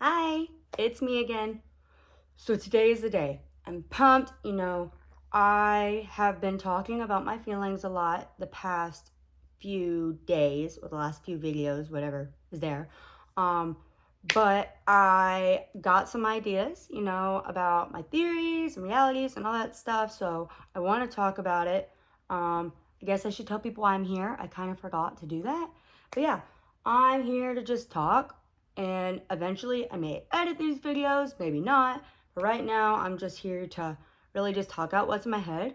Hi, it's me again. So today is the day. I'm pumped. I have been talking about my feelings a lot the past few days or the last few videos, whatever is there. Um, but I got some ideas, about my theories and realities and all that stuff. So I want to talk about it. I guess I should tell people why I'm here. I kind of forgot to do that. But yeah, I'm here to just talk, and eventually I may edit these videos, maybe not. But right now I'm just here to really just talk out what's in my head,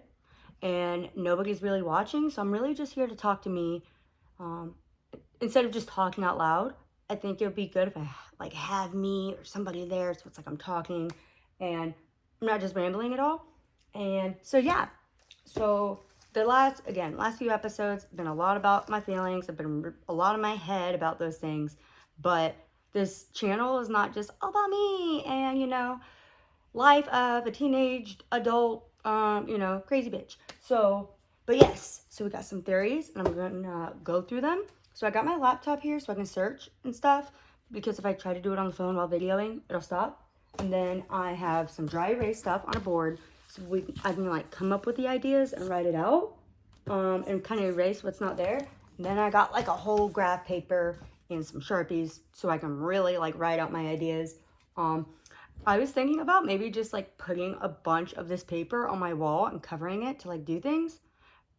and nobody's really watching, so I'm really just here to talk to me. Um, Instead of just talking out loud, I think it would be good if I like have me or somebody there, so it's like I'm talking and I'm not just rambling at all. And so yeah, so the last few episodes have been a lot about my feelings. I've been a lot in my head about those things, but this channel is not just all about me and life of a teenage adult, crazy bitch. So, but yes, so we got some theories and I'm gonna go through them. So I got my laptop here so I can search and stuff, because if I try to do it on the phone while videoing, it'll stop. And then I have some dry erase stuff on a board, so I can like come up with the ideas and write it out, and kind of erase what's not there. And then I got like a whole graph paper and some Sharpies so I can really like write out my ideas. I was thinking about maybe just like putting a bunch of this paper on my wall and covering it to like do things,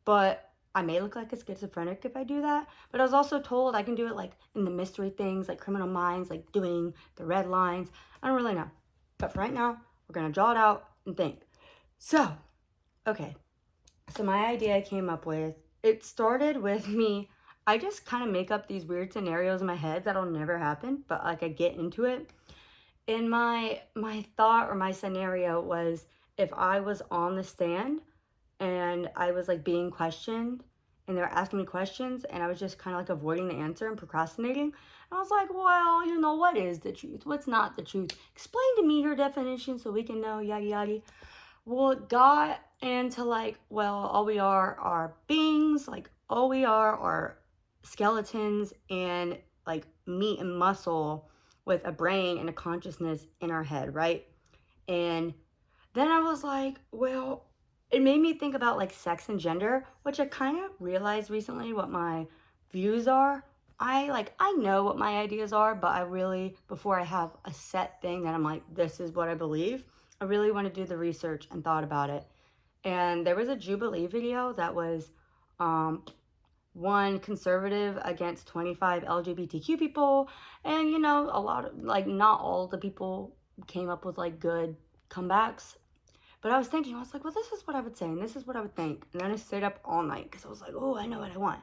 but I may look like a schizophrenic if I do that. But I was also told I can do it like in the mystery things, like Criminal Minds, like doing the red lines. I don't really know. But for right now, we're gonna draw it out and think. So, okay. So my idea I came up with, it started with me. I just kind of make up these weird scenarios in my head that'll never happen, but like I get into it. And my thought or my scenario was, if I was on the stand and I was like being questioned and they were asking me questions and I was just kind of like avoiding the answer and procrastinating. I was like, well, what is the truth? What's not the truth? Explain to me your definition so we can know, yada yada. Well, it got into like, well, all we are beings, like all we are skeletons and like meat and muscle with a brain and a consciousness in our head, right? And then I was like, well, it made me think about like sex and gender, which I kind of realized recently what my views are. I know what my ideas are, but I really, before I have a set thing that I'm like, this is what I believe, I really want to do the research and thought about it. And there was a Jubilee video that was um one conservative against 25 LGBTQ people, and a lot of like, not all the people came up with like good comebacks. But I was thinking, I was like, well, this is what I would say, and this is what I would think. And then I stayed up all night because I was like, oh, I know what I want.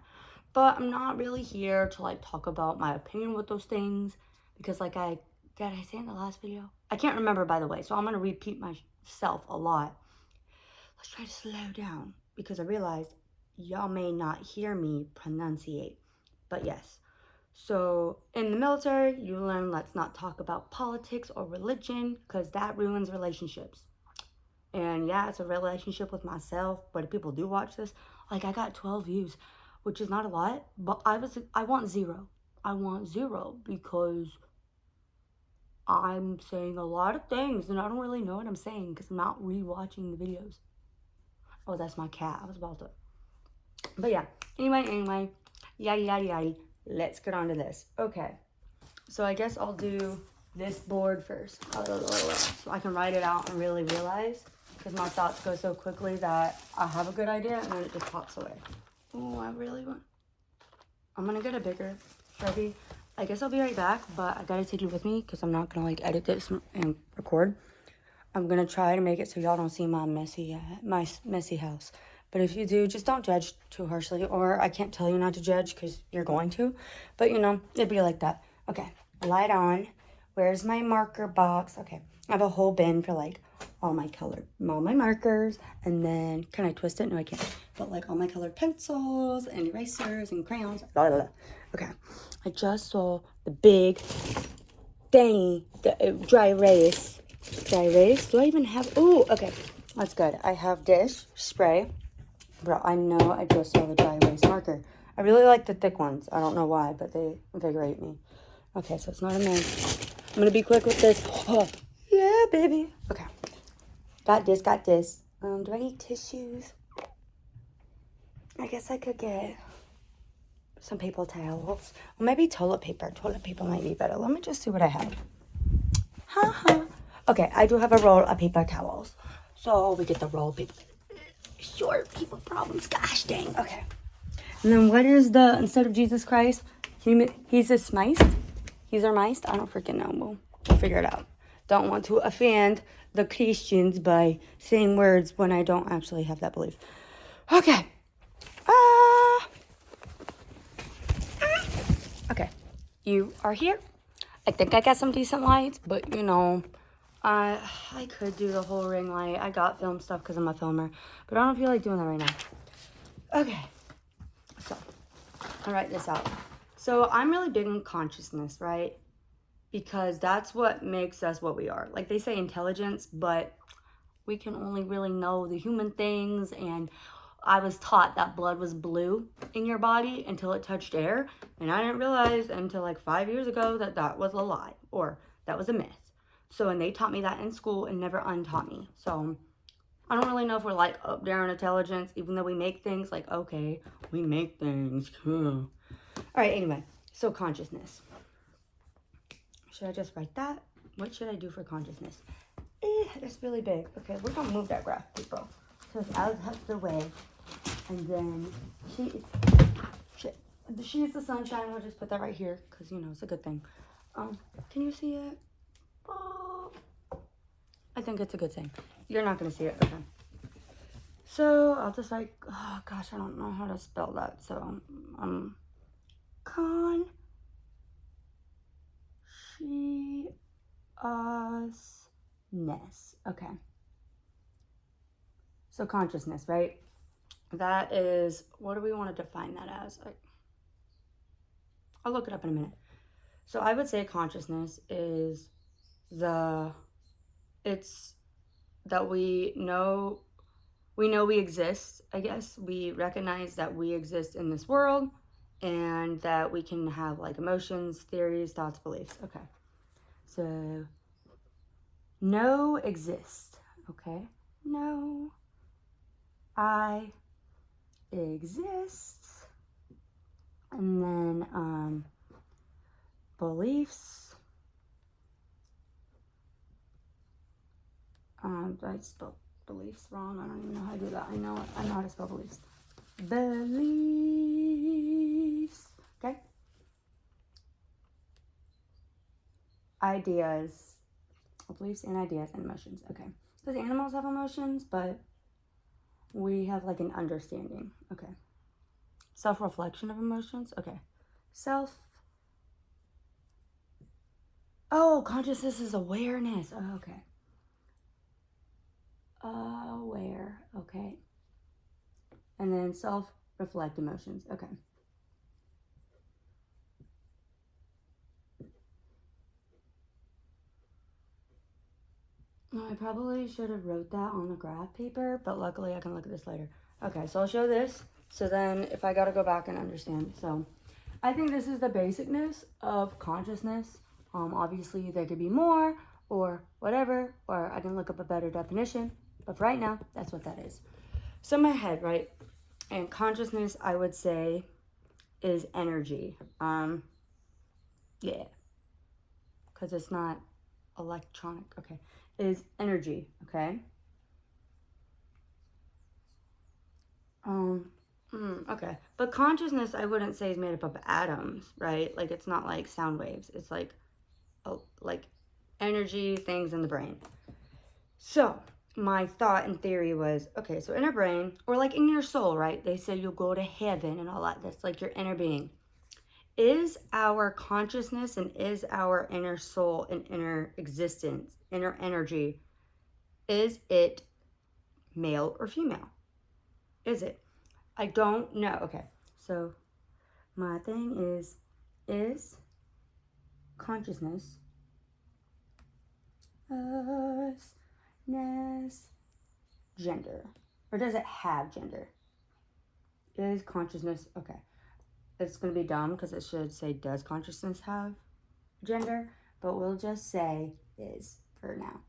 But I'm not really here to like talk about my opinion with those things, because like did I say in the last video? I can't remember, by the way, so I'm gonna repeat myself a lot. Let's try to slow down, because I realized y'all may not hear me pronunciate. But yes. So in the military, you learn let's not talk about politics or religion, because that ruins relationships. And yeah, it's a relationship with myself. But if people do watch this, like I got 12 views, which is not a lot, but I want zero. I want zero because I'm saying a lot of things and I don't really know what I'm saying because I'm not rewatching the videos. Oh, that's my cat. I was about to. But yeah. Anyway, yada yada yada. Let's get on to this. Okay. So I guess I'll do this board first, so I can write it out and really realize, because my thoughts go so quickly that I have a good idea and then it just pops away. Oh, I'm gonna get a bigger Sharpie. I guess I'll be right back, but I gotta take you with me because I'm not gonna like edit this and record. I'm gonna try to make it so y'all don't see my messy house. But if you do, just don't judge too harshly, or I can't tell you not to judge because you're going to. But it'd be like that. Okay, light on. Where's my marker box? Okay, I have a whole bin for like all my markers, and then can I twist it? No, I can't. But like all my colored pencils and erasers and crayons. Blah, blah, blah. Okay, I just saw the big thingy, the dry erase. Dry erase? Do I even have? Oh, okay, that's good. I have dish spray. Bro, I know I just saw the dry erase marker. I really like the thick ones. I don't know why, but they invigorate me. Okay, so it's not in there. I'm gonna be quick with this. Oh, yeah, baby. Okay. Got this, got this. Do I need tissues? I guess I could get some paper towels. Or maybe toilet paper. Toilet paper might be better. Let me just see what I have. Okay, I do have a roll of paper towels. So we get the roll of paper. Short people problems. Gosh dang. Okay. And then what is the, instead of Jesus Christ, he's a smiced? He's our miced? I don't freaking know. We'll figure it out. Don't want to offend the Christians by saying words when I don't actually have that belief. Okay. Okay. You are here. I think I got some decent lights, but you know, I could do the whole ring light. I got film stuff because I'm a filmer, but I don't feel like doing that right now. Okay. So, I'll write this out. So, I'm really big on consciousness, right? Because that's what makes us what we are. Like they say intelligence, but we can only really know the human things. And I was taught that blood was blue in your body until it touched air. And I didn't realize until like 5 years ago that that was a lie or that was a myth. So, and they taught me that in school and never untaught me. So, I don't really know if we're like up there in intelligence, even though we make things like, okay, we make things. All right, anyway, so consciousness. Should I just write that? What should I do for consciousness? It's really big. Okay, we're gonna move that graph paper. So it's out of the way. And then she's the sunshine. We'll just put that right here because you know it's a good thing. Can you see it? Oh, I think it's a good thing. You're not gonna see it. Okay. So I'll just like, oh gosh, I don't know how to spell that. So consciousness. Okay. So consciousness, right? That is, what do we want to define that as? I'll look it up in a minute. So I would say consciousness is it's that we know we exist, I guess. We recognize that we exist in this world and that we can have like emotions, theories, thoughts, beliefs. Okay. So know exist. Okay. No. I exist. And then beliefs. I spelled beliefs wrong. I don't even know how to do that. I know how to spell beliefs. Beliefs. Okay. Ideas. Beliefs and ideas and emotions. Okay. Because animals have emotions, but we have like an understanding. Okay. Self-reflection of emotions. Okay. Oh, consciousness is awareness. Oh, okay. Aware. Okay. And then self-reflect emotions. Okay. I probably should have wrote that on the graph paper, but luckily I can look at this later. Okay, so I'll show this. So then if I got to go back and understand. So I think this is the basicness of consciousness. Obviously there could be more or whatever, or I can look up a better definition. But for right now, that's what that is. So my head, right? And consciousness, I would say, is energy. Yeah. Because it's not electronic. Okay. Is energy. Okay. Okay. But consciousness, I wouldn't say is made up of atoms, right? Like it's not like sound waves. It's like energy things in the brain. So my thought and theory was, okay, so in our brain, or like in your soul, right? They say you'll go to heaven and all that. That's like your inner being. Is our consciousness and is our inner soul and inner existence, inner energy, is it male or female? Is it? I don't know. Okay, so my thing is consciousness gender? Or does it have gender? Is consciousness, okay. It's going to be dumb because it should say, does consciousness have gender? but we'll just say is for now.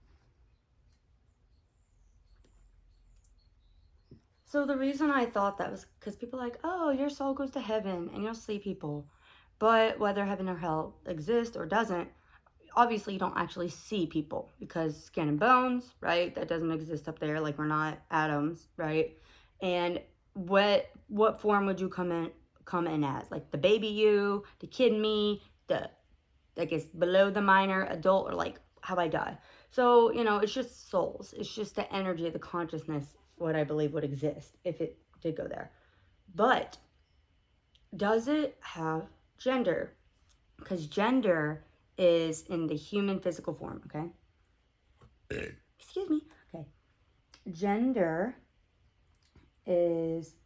So the reason I thought that was because people are like, oh, your soul goes to heaven and you'll see people. But whether heaven or hell exists or doesn't, obviously you don't actually see people because skin and bones, right? That doesn't exist up there. Like, we're not atoms, right? And what form would you come in as? Like the baby you, the kid me, the, I guess, below the minor adult, or like how I die. So, it's just souls. It's just the energy, the consciousness, what I believe would exist if it did go there. But does it have gender? Because gender is in the human physical form, okay? Excuse me. Okay. Gender is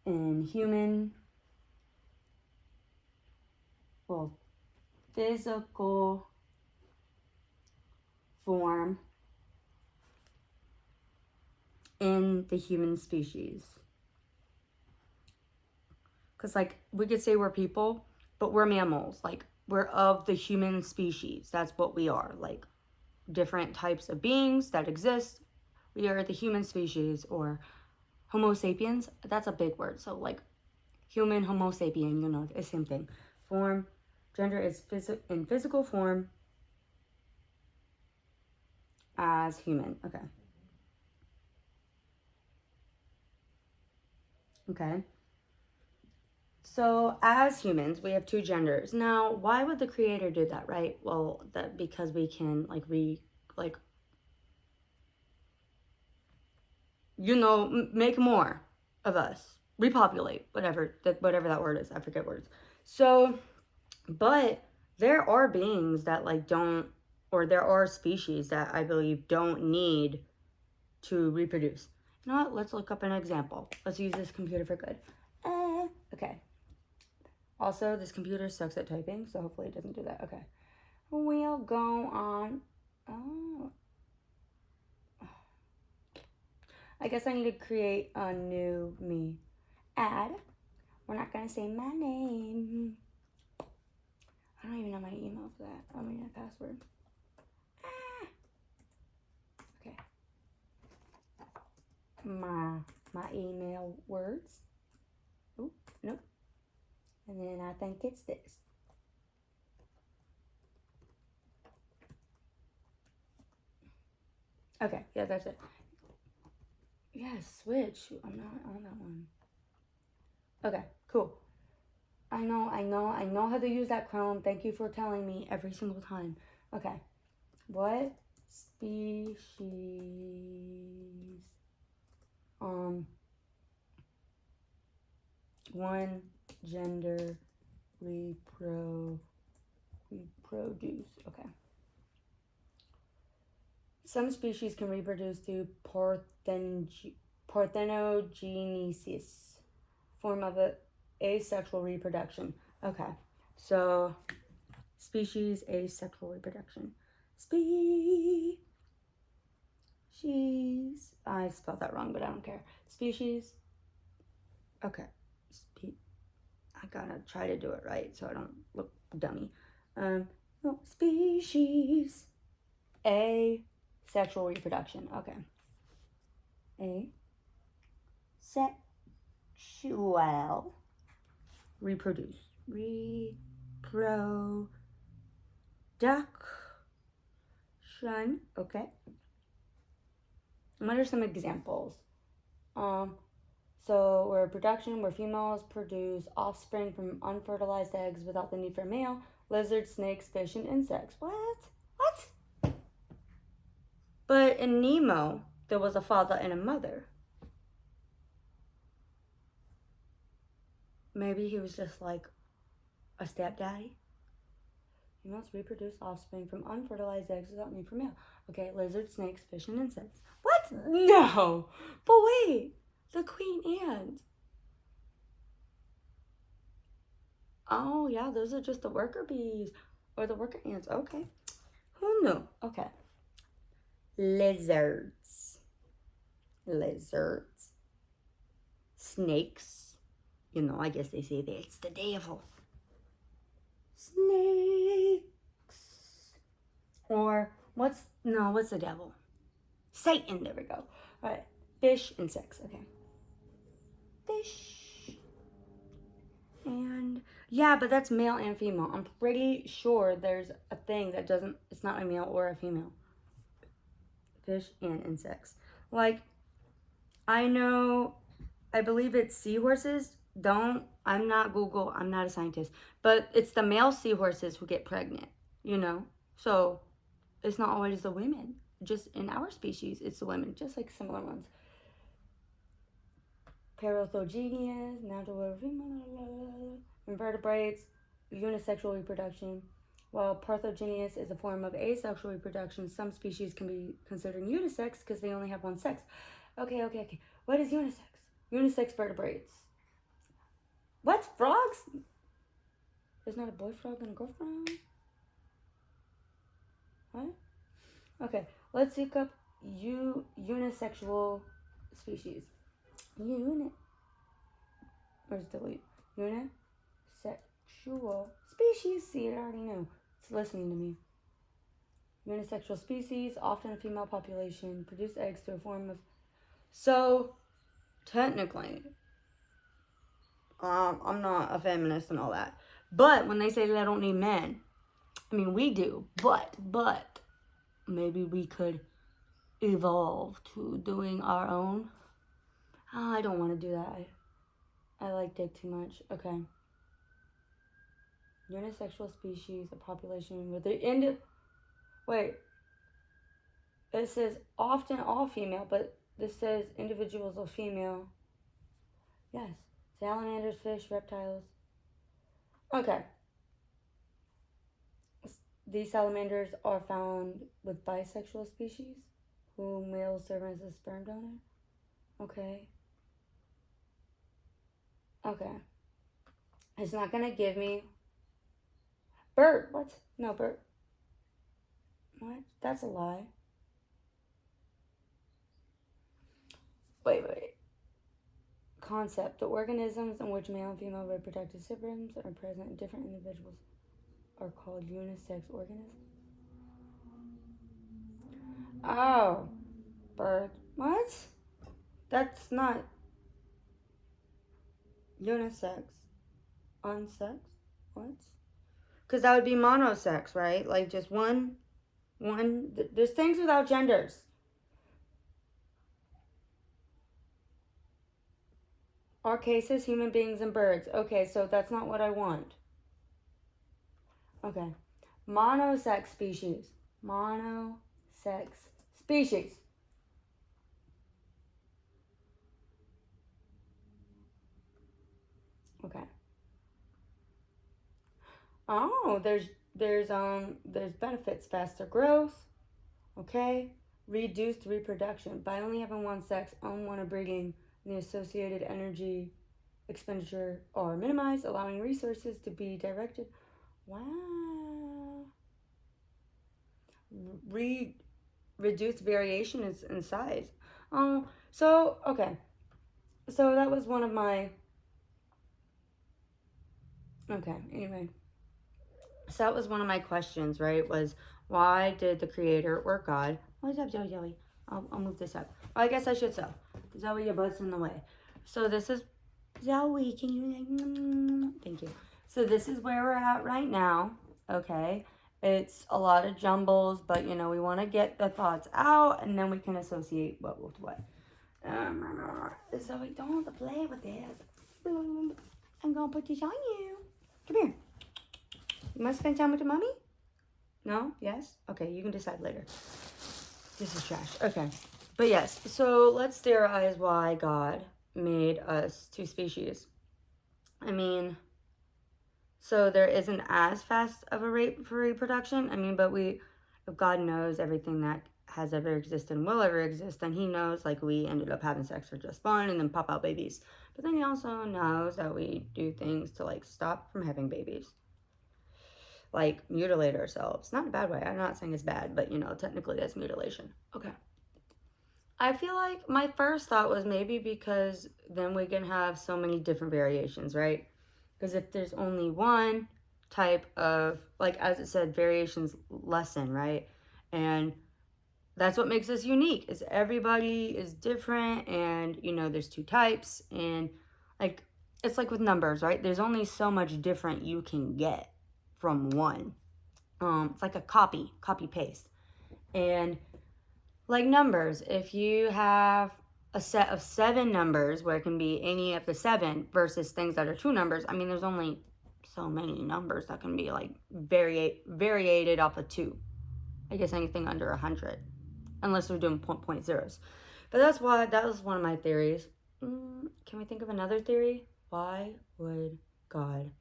in human, physical form in the human species. Because, like, we could say we're people, but we're mammals. Like, we're of the human species. That's what we are. Like, different types of beings that exist. We are the human species, or Homo sapiens. That's a big word. So, like, human, Homo sapien, it's the same thing. Form, gender is in physical form as human. Okay. Okay. So as humans, we have two genders. Now, why would the creator do that, right? Well, because we can make more of us, repopulate, whatever that word is. I forget words. So, but there are beings that don't, or there are species that I believe don't need to reproduce. You know what? Let's look up an example. Let's use this computer for good. Okay. Also, this computer sucks at typing, so hopefully it doesn't do that. Okay. We'll go on. Oh. I guess I need to create a new me. Add. We're not going to say my name. I don't even know my email for that. I mean, my password. Okay. My email words. Oh, nope. And then I think it's this. Okay, yeah, that's it. Yeah, switch. I'm not on that one. Okay, cool. I know how to use that Chrome. Thank you for telling me every single time. Okay. What species one gender reproduce? Okay. Some species can reproduce through parthenogenesis, form of asexual reproduction. Okay, so species, asexual reproduction. Species. I spelled that wrong, but I don't care. Species. Okay. I gotta try to do it right so I don't look dummy. No, species. Asexual reproduction. Okay. Asexual reproduce. Reproduction. Okay. What are some examples? So where production, where females produce offspring from unfertilized eggs without the need for a male. Lizards, snakes, fish, and insects. What? But in Nemo, there was a father and a mother. Maybe he was just like a stepdaddy. Females reproduce offspring from unfertilized eggs without need for male. Okay, lizards, snakes, fish, and insects. What? No! But wait! The queen ant. Oh, yeah, those are just the worker bees. Or the worker ants. Okay. Who knew? Okay. Lizards. Snakes. I guess they say that it's the devil. Snakes. what's the devil? Satan, there we go. All right, fish and sex, okay. Fish. And, yeah, but that's male and female. I'm pretty sure there's a thing that it's not a male or a female. Fish and insects. Like, I believe it's seahorses. I'm not Google, I'm not a scientist. But it's the male seahorses who get pregnant, So, it's not always the women. Just in our species, it's the women, just like similar ones. Parathogenius, natural invertebrates, unisexual reproduction. While parthogenius is a form of asexual reproduction, some species can be considered unisex because they only have one sex. Okay. What is unisex? Unisex vertebrates. What? Frogs? There's not a boy frog and a girl frog? What? Okay, let's look up unisexual species. Where's delete? Unisexual species. See, it already knew. It's listening to me. Unisexual species, often a female population, produce eggs through a form of. So, technically, I'm not a feminist and all that. But when they say they don't need men, I mean, we do. But maybe we could evolve to doing our own. Oh, I don't want to do that. I like dick too much. Okay. Unisexual species, a population with the end. Wait. It says often all female, but this says individuals are female. Yes. Salamanders, fish, reptiles. Okay. These salamanders are found with bisexual species, who males serve as a sperm donor. Okay. It's not gonna give me. Bird. What? No, bird. What? That's a lie. Wait. Concept. The organisms in which male and female reproductive systems are present in different individuals are called unisex organisms. Oh. Bird. What? That's not unisex. Unsex? What? Because that would be monosex, right? Like just one. There's things without genders. Our cases, human beings and birds. Okay, so that's not what I want. Okay. Monosex species. Monosex species. Okay. Oh, there's benefits. Faster growth. Okay. Reduced reproduction. By only having one sex, unwanted breeding, and the associated energy expenditure are minimized, allowing resources to be directed. Wow. Reduced variation in size. Oh, so, okay. So that was one of my. Okay, anyway. So that was one of my questions, right? Was why did the creator or God. What's up, Joey? I'll move this up. Well, I guess I should so. Zoe, your butt's in the way. So this is. Zoe, can you. Thank you. So this is where we're at right now. Okay. It's a lot of jumbles, but we want to get the thoughts out and then we can associate what with what. Zoe, don't play with this. I'm going to put this on you. Come here. You want to spend time with your mommy? No? Yes? Okay, you can decide later. This is trash. Okay. But yes, so let's theorize why God made us two species. I mean, so there isn't as fast of a rate for reproduction. I mean, but if God knows everything that has ever existed and will ever exist, then he knows, like, we ended up having sex for just fun and then pop out babies. But then he also knows that we do things to, like, stop from having babies. Like, mutilate ourselves. Not in a bad way. I'm not saying it's bad, but, technically that's mutilation. Okay. I feel like my first thought was maybe because then we can have so many different variations, right? Because if there's only one type of, like, as it said, variations lessen, right? And that's what makes us unique, is everybody is different, and there's two types, and like it's like with numbers, right? There's only so much different you can get from one. It's like a copy paste. And like numbers, if you have a set of 7 numbers where it can be any of the 7 versus things that are 2 numbers, I mean, there's only so many numbers that can be like variated off of 2. I guess anything under 100, unless we're doing point zeros. But that was one of my theories. Can we think of another theory? Why would God,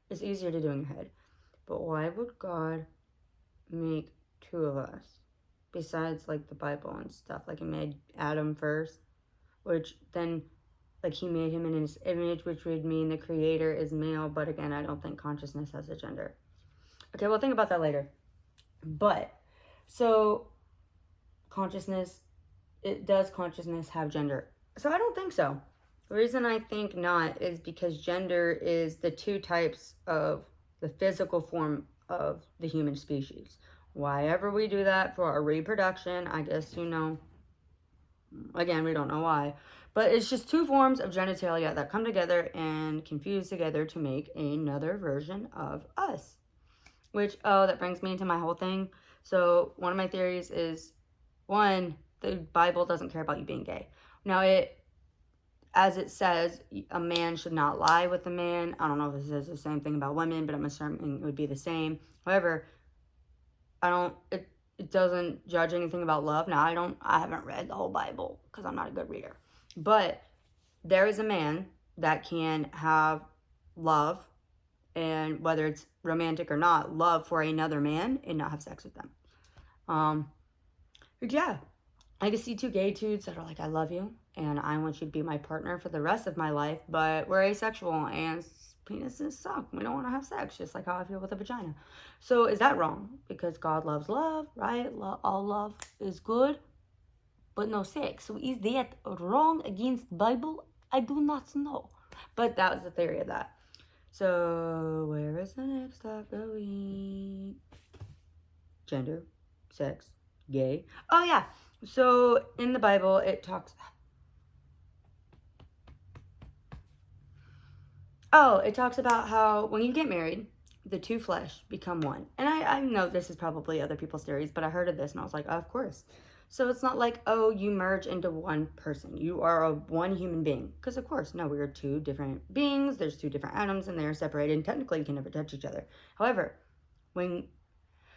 it's easier to do in your head, but why would God make 2 of us? Besides like the Bible and stuff, like he made Adam first, which then like he made him in his image, which would mean the creator is male, but again, I don't think consciousness has a gender. Okay, we'll think about that later. But so consciousness have gender? So I don't think so. The reason I think not is because gender is the 2 types of the physical form of the human species. Why ever we do that for our reproduction, I guess, again, we don't know why. But it's just 2 forms of genitalia that come together and confuse together to make another version of us. Which, that brings me into my whole thing. So one of my theories is, 1, the Bible doesn't care about you being gay. Now, as it says, a man should not lie with a man. I don't know if it says the same thing about women, but I'm assuming it would be the same. However, it doesn't judge anything about love. Now, I haven't read the whole Bible because I'm not a good reader. But there is a man that can have love, and whether it's romantic or not, love for another man and not have sex with them. But yeah, I can see 2 gay dudes that are like, I love you and I want you to be my partner for the rest of my life, but we're asexual and penises suck. We don't want to have sex, just like how I feel with a vagina. So is that wrong? Because God loves love, right? All love is good, but no sex. So is that wrong against the Bible? I do not know. But that was the theory of that. So where is the next stop going? Gender, sex, gay. Oh yeah. So in the Bible, it talks about how when you get married, the 2 flesh become one. And I know this is probably other people's theories, but I heard of this and I was like, oh, of course. So it's not like, oh, you merge into one person. You are one human being. Because of course, no, we are 2 different beings. There's 2 different atoms and they're separated. And technically, you can never touch each other. However,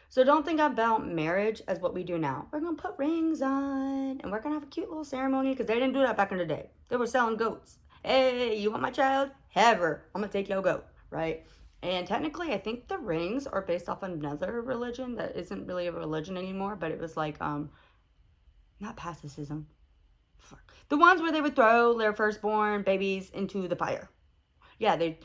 so don't think about marriage as what we do now. We're going to put rings on and we're going to have a cute little ceremony, because they didn't do that back in the day. They were selling goats. Hey, you want my child? Have her. I'm going to take your goat, right? And technically, I think the rings are based off another religion that isn't really a religion anymore, but it was like, not pacifism. The ones where they would throw their firstborn babies into the fire. Yeah, they'd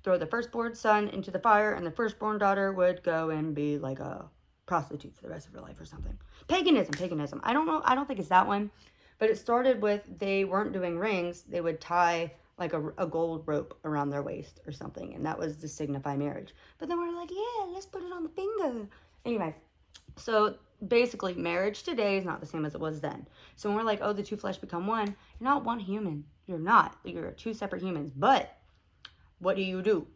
throw the firstborn son into the fire, and the firstborn daughter would go and be like a prostitute for the rest of her life or something. Paganism. I don't know. I don't think it's that one. But it started with, they weren't doing rings. They would tie like a gold rope around their waist or something. And that was to signify marriage. But then we're like, yeah, let's put it on the finger. Anyway, so basically marriage today is not the same as it was then. So when we're like, oh, the 2 flesh become one, you're not one human. You're not. You're 2 separate humans. But what do?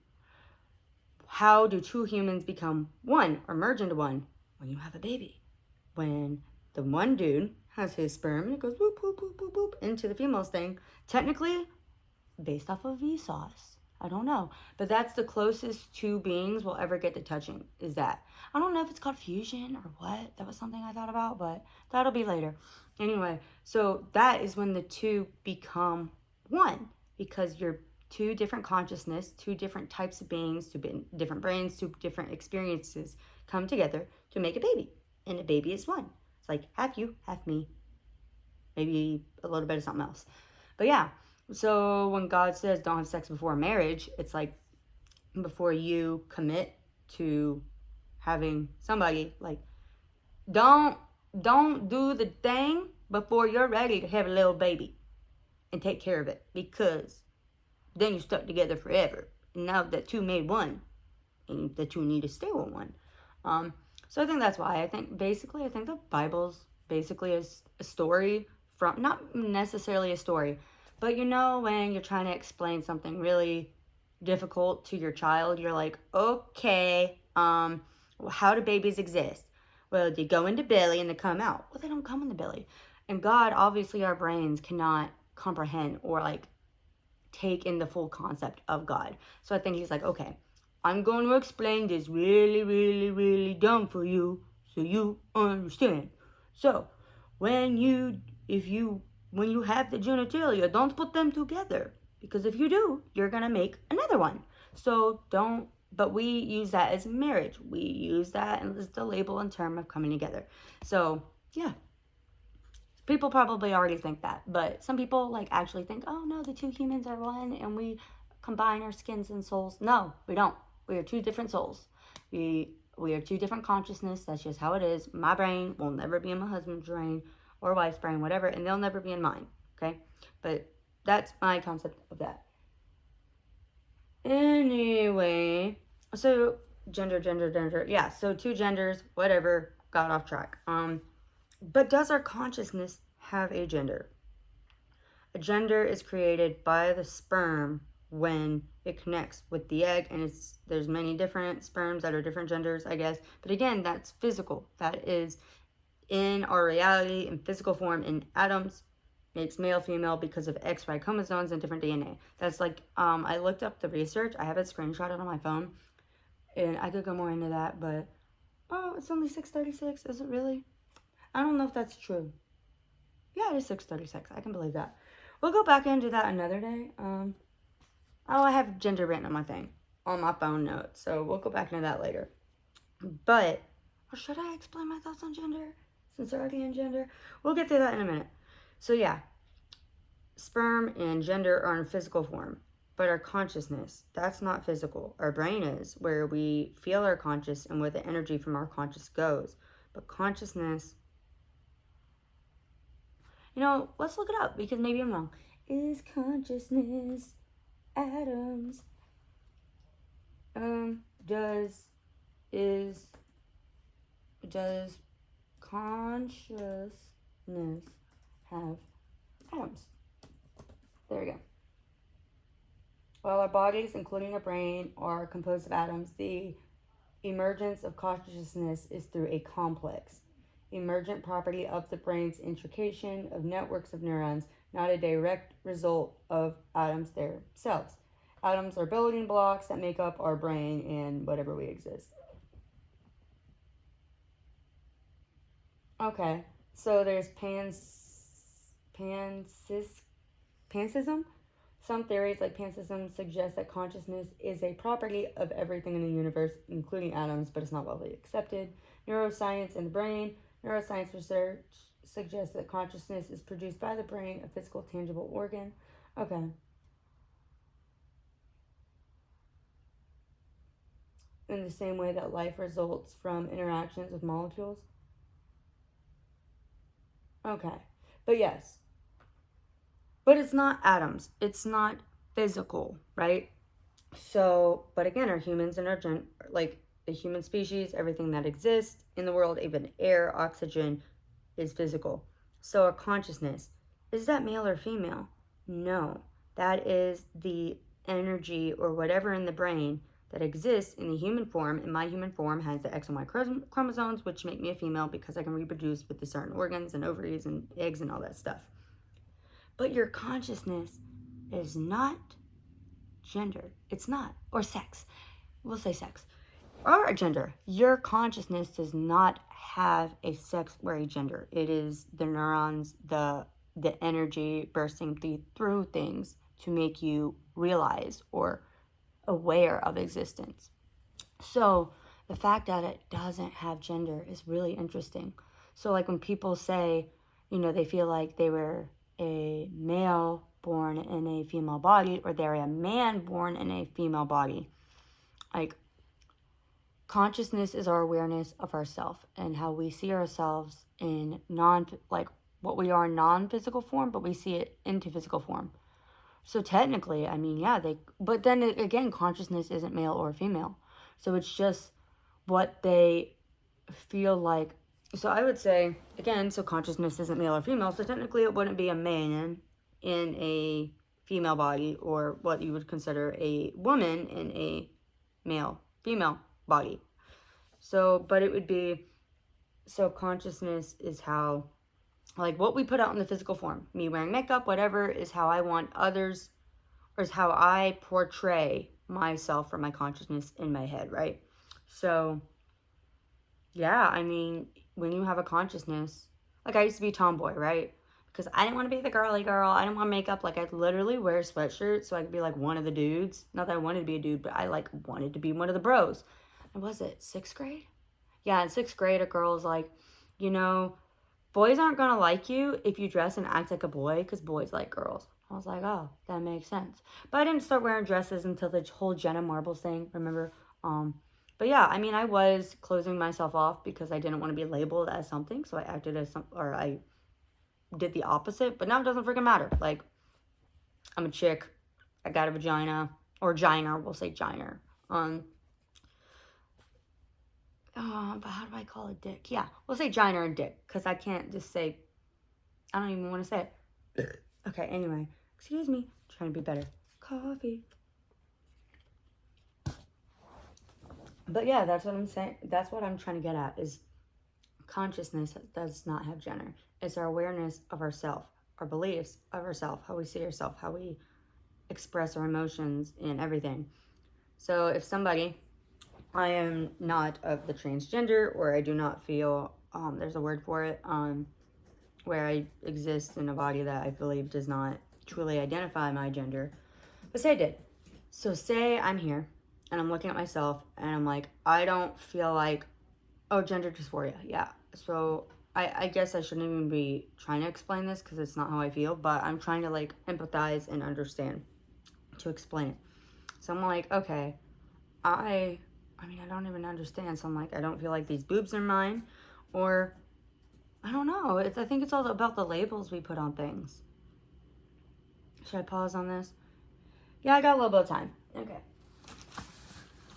How do 2 humans become one or merge into one? When you have a baby. When the one dude has his sperm and it goes boop, boop, boop, boop, boop into the female's thing. Technically, based off of Vsauce. I don't know. But that's the closest 2 beings will ever get to touching, is that. I don't know if it's called fusion or what. That was something I thought about, but that'll be later. Anyway, so that is when the 2 become one, because you're 2 different consciousness, 2 different types of beings, 2 different brains, 2 different experiences come together to make a baby. And a baby is one. It's like, half you, half me. Maybe a little bit of something else. But yeah, so when God says don't have sex before marriage, it's like before you commit to having somebody, like, don't do the thing before you're ready to have a little baby and take care of it, because then you're stuck together forever. And now the 2 made one, and the 2 need to stay with one. So I think that's why. I think the Bible's basically a story from, not necessarily a story, but you know, when you're trying to explain something really difficult to your child, you're like, okay, how do babies exist? Well, they go into belly and they come out. Well, they don't come in the belly. And God, obviously, our brains cannot comprehend or like take in the full concept of God. So I think he's like, okay, I'm going to explain this really, really, really dumb for you so you understand. So when you have the genitalia, don't put them together, because if you do, you're gonna make another one. So don't. But we use that as marriage. We use that as the label and term of coming together. So yeah, people probably already think that, but some people like actually think, oh no, the two humans are one and we combine our skins and souls. No, we don't. We are two different souls. We are two different consciousness. That's just how it is. My brain will never be in my husband's brain or wife's brain, whatever, and they'll never be in mine. Okay, but that's my concept of that. Anyway, so gender. Yeah, so two genders, whatever. Got off track. But does our consciousness have a gender? A gender is created by the sperm when it connects with the egg, and there's many different sperms that are different genders, I guess. But again, that's physical. That is in our reality, in physical form, in atoms, makes male, female because of XY chromosomes and different DNA. That's like, I looked up the research. I have it screenshotted on my phone, and I could go more into that, but oh, it's only 6:36. Is it really? I don't know if that's true. Yeah, it is 6:36. I can believe that. We'll go back into that another day. Oh, I have gender written on my thing, on my phone notes, so we'll go back into that later. But, or should I explain my thoughts on gender? Since they're already in gender? We'll get to that in a minute. So yeah, sperm and gender are in physical form, but our consciousness, that's not physical. Our brain is, where we feel our conscious and where the energy from our conscious goes. But consciousness, let's look it up because maybe I'm wrong. Is consciousness atoms? Does consciousness have atoms? There we go. While our bodies, including our brain, are composed of atoms, the emergence of consciousness is through a complex, emergent property of the brain's intrication of networks of neurons, not a direct result of atoms themselves. Atoms are building blocks that make up our brain and whatever we exist. Okay, so there's panpsychism. Some theories, like panpsychism, suggest that consciousness is a property of everything in the universe, including atoms, but it's not widely accepted. Neuroscience and the brain. Neuroscience research suggests that consciousness is produced by the brain, a physical, tangible organ. Okay. In the same way that life results from interactions with molecules. Okay. But yes. But it's not atoms. It's not physical, right? So, but again, our humans and like the human species, everything that exists in the world, even air, oxygen, is physical. So our consciousness, is that male or female? No. That is the energy or whatever in the brain that exists in the human form. And my human form has the X and Y chromosomes, which make me a female because I can reproduce with the certain organs and ovaries and eggs and all that stuff. But your consciousness is not gender. It's not. Or sex. We'll say sex. Or a gender. Your consciousness does not have a sex or a gender. It is the neurons, the energy bursting through things to make you realize or aware of existence. So the fact that it doesn't have gender is really interesting. So like when people say, they feel like they were a male born in a female body, or they're a man born in a female body. Like, consciousness is our awareness of ourself and how we see ourselves in what we are in non-physical form, but we see it into physical form. So technically, but then again, consciousness isn't male or female. So it's just what they feel like, so I would say, again, so consciousness isn't male or female, so technically it wouldn't be a man in a female body, or what you would consider a woman in a female body. So, but it would be, so consciousness is how, like, what we put out in the physical form, me wearing makeup, whatever, is how I want others, or is how I portray myself or my consciousness in my head, right? So, yeah, I mean, when you have a consciousness, like I used to be a tomboy, right? Because I didn't want to be the girly girl. I didn't want makeup. Like, I'd literally wear a sweatshirt so I could be like one of the dudes. Not that I wanted to be a dude, but I like wanted to be one of the bros. And was it 6th grade? Yeah, in 6th grade, a girl was like, you know, boys aren't going to like you if you dress and act like a boy because boys like girls. I was like, oh, that makes sense. But I didn't start wearing dresses until the whole Jenna Marbles thing, remember? But yeah, I mean, I was closing myself off because I didn't want to be labeled as something. So I acted as some, or I did the opposite. But now it doesn't freaking matter. Like, I'm a chick. I got a vagina. Or giner, we'll say giner. But how do I call it dick? Yeah, we'll say giner and dick. Because I can't just say, I don't even want to say it. Okay, anyway. Excuse me. Trying to be better. Coffee. But yeah, that's what I'm saying. That's what I'm trying to get at, is consciousness does not have gender. It's our awareness of ourself, our beliefs of ourself, how we see ourselves, how we express our emotions and everything. So if somebody, I am not of the transgender, or I do not feel, there's a word for it, where I exist in a body that I believe does not truly identify my gender. But say I did. So say I'm here and I'm looking at myself and I'm like, I don't feel like, oh, gender dysphoria. Yeah. So I guess I shouldn't even be trying to explain this because it's not how I feel, but I'm trying to like empathize and understand to explain it. So I'm like, okay, I mean, I don't even understand. So I'm like, I don't feel like these boobs are mine, or I don't know. I think it's all about the labels we put on things. Should I pause on this? Yeah, I got a little bit of time. Okay.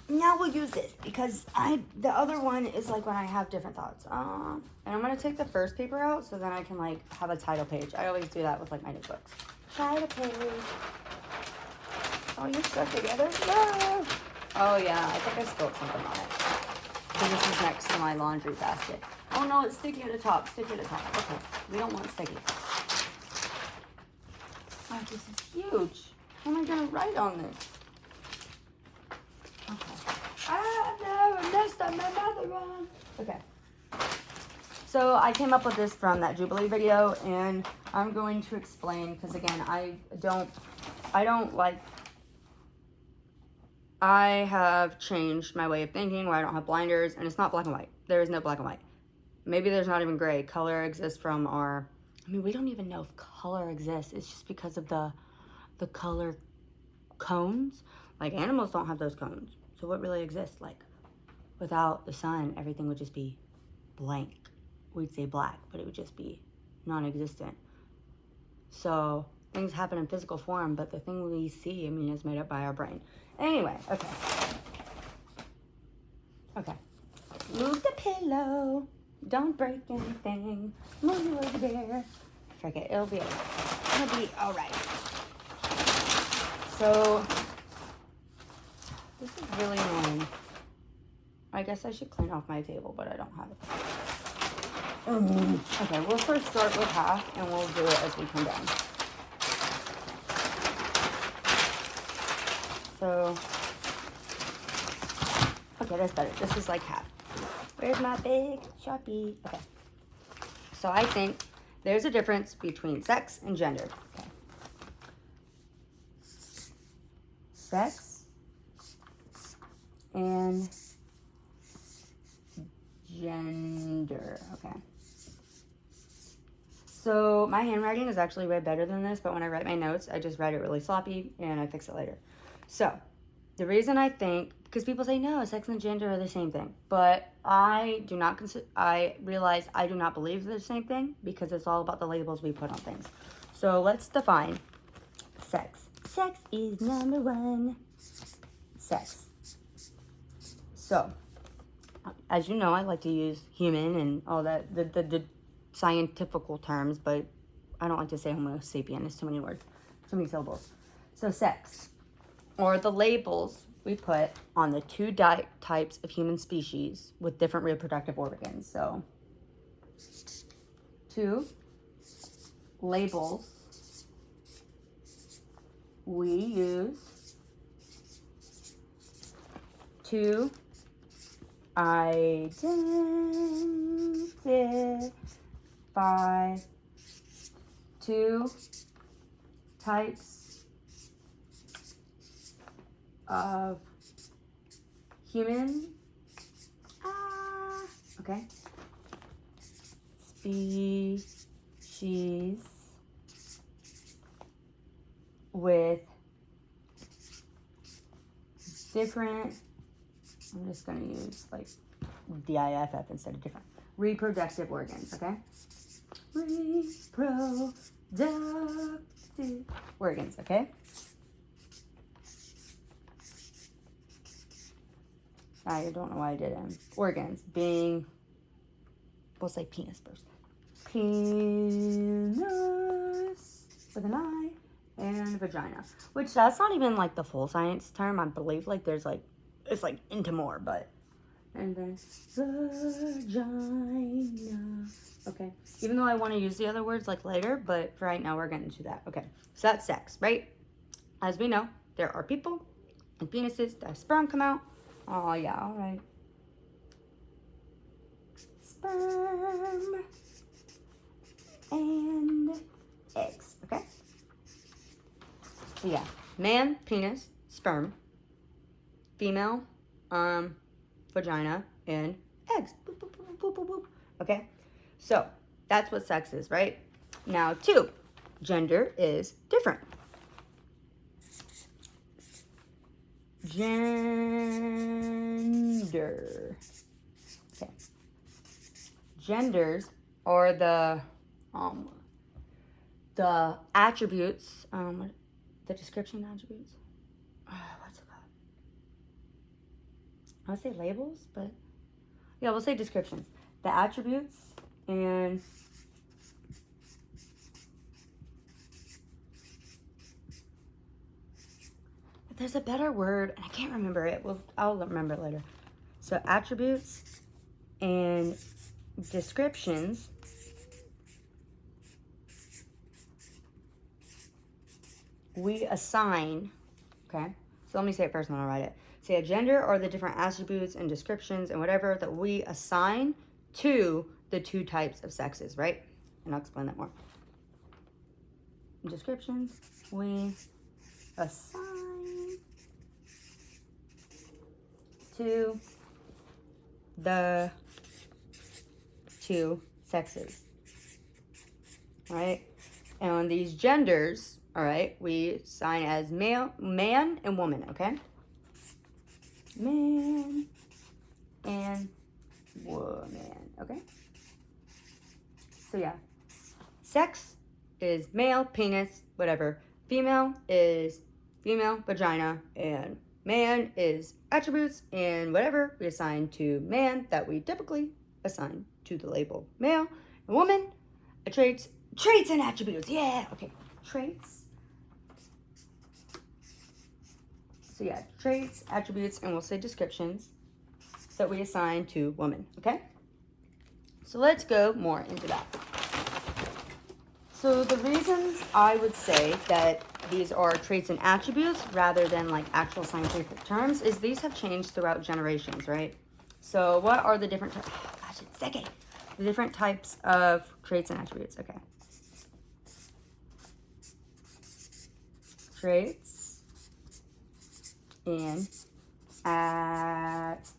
Now we'll use this because the other one is like when I have different thoughts. And I'm gonna take the first paper out so then I can like have a title page. I always do that with like my notebooks. Title page. Oh, you're stuck together? No. Oh yeah, I think I spilled something on it. So this is next to my laundry basket. Oh no, it's sticky at the top. Sticky at the top. Okay, we don't want sticky. Oh, this is huge. How am I gonna write on this? Okay. Ah, no, messed up my mother wrong. Okay. So I came up with this from that Jubilee video, and I'm going to explain, because again, I have changed my way of thinking where I don't have blinders, and it's not black and white. There is no black and white. Maybe there's not even gray. Color exists from our, I mean, we don't even know if color exists. It's just because of the color cones. Like, animals don't have those cones. So what really exists? Like, without the sun, everything would just be blank. We'd say black, but it would just be non-existent. So things happen in physical form, but the thing we see, I mean, is made up by our brain. Anyway, okay. Okay. Move the pillow. Don't break anything. Move you over there. Forget, it'll be all right. So this is really annoying. I guess I should clean off my table, but I don't have it. Okay, we'll first start with half, and we'll do it as we come down. So, okay, that's better. This is like half. Where's my big Sharpie? Okay. So I think there's a difference between sex and gender. Okay. Sex and gender. Okay. So my handwriting is actually way better than this, but when I write my notes, I just write it really sloppy and I fix it later. So the reason I think, because people say, no, sex and gender are the same thing. But I do not I realize I do not believe they're the same thing because it's all about the labels we put on things. So let's define sex. Sex is number one. Sex. So as you know, I like to use human and all that, the scientifical terms, but I don't like to say Homo sapien. It's too many words, too many syllables. So sex, or the labels we put on the two types of human species with different reproductive organs. So, two labels we use to identify two types of human okay, species with different, I'm just going to use like DIFF instead of different, reproductive organs, okay? Reproductive organs, okay? I don't know why I did it. Organs being, we'll say penis first. Penis with an I and vagina, which that's not even like the full science term. I believe like there's like, it's like into more, but, and then vagina. Okay, even though I want to use the other words like later, but for right now we're getting to that. Okay, so that's sex, right? As we know, there are people and penises that sperm come out. Oh yeah, all right. Sperm and eggs, okay? So yeah, man, penis, sperm, female, vagina, and eggs. Boop, boop, boop, boop, boop, boop. Okay, so that's what sex is, right? Now, two, gender is different. Gender. Okay. Genders are the attributes, the description attributes. What's it called? I would say labels, but yeah, we'll say descriptions. The attributes and there's a better word, and I can't remember it. Well, I'll remember it later. So attributes and descriptions we assign, okay? So let me say it first and then I'll write it. Say a gender or the different attributes and descriptions and whatever that we assign to the two types of sexes, right? And I'll explain that more. Descriptions we assign to the two sexes, right? And on these genders, all right, we assign as male, man and woman, okay? Man and woman, okay? So yeah, sex is male, penis, whatever. Female is female, vagina, and man is attributes and whatever we assign to man that we typically assign to the label male. And woman, traits and attributes. Yeah, okay, traits. So yeah, traits, attributes, and we'll say descriptions that we assign to woman, okay? So let's go more into that. So the reasons I would say that these are traits and attributes rather than like actual scientific terms is these have changed throughout generations, right? So what are the different, the different types of traits and attributes, okay. Traits and attributes.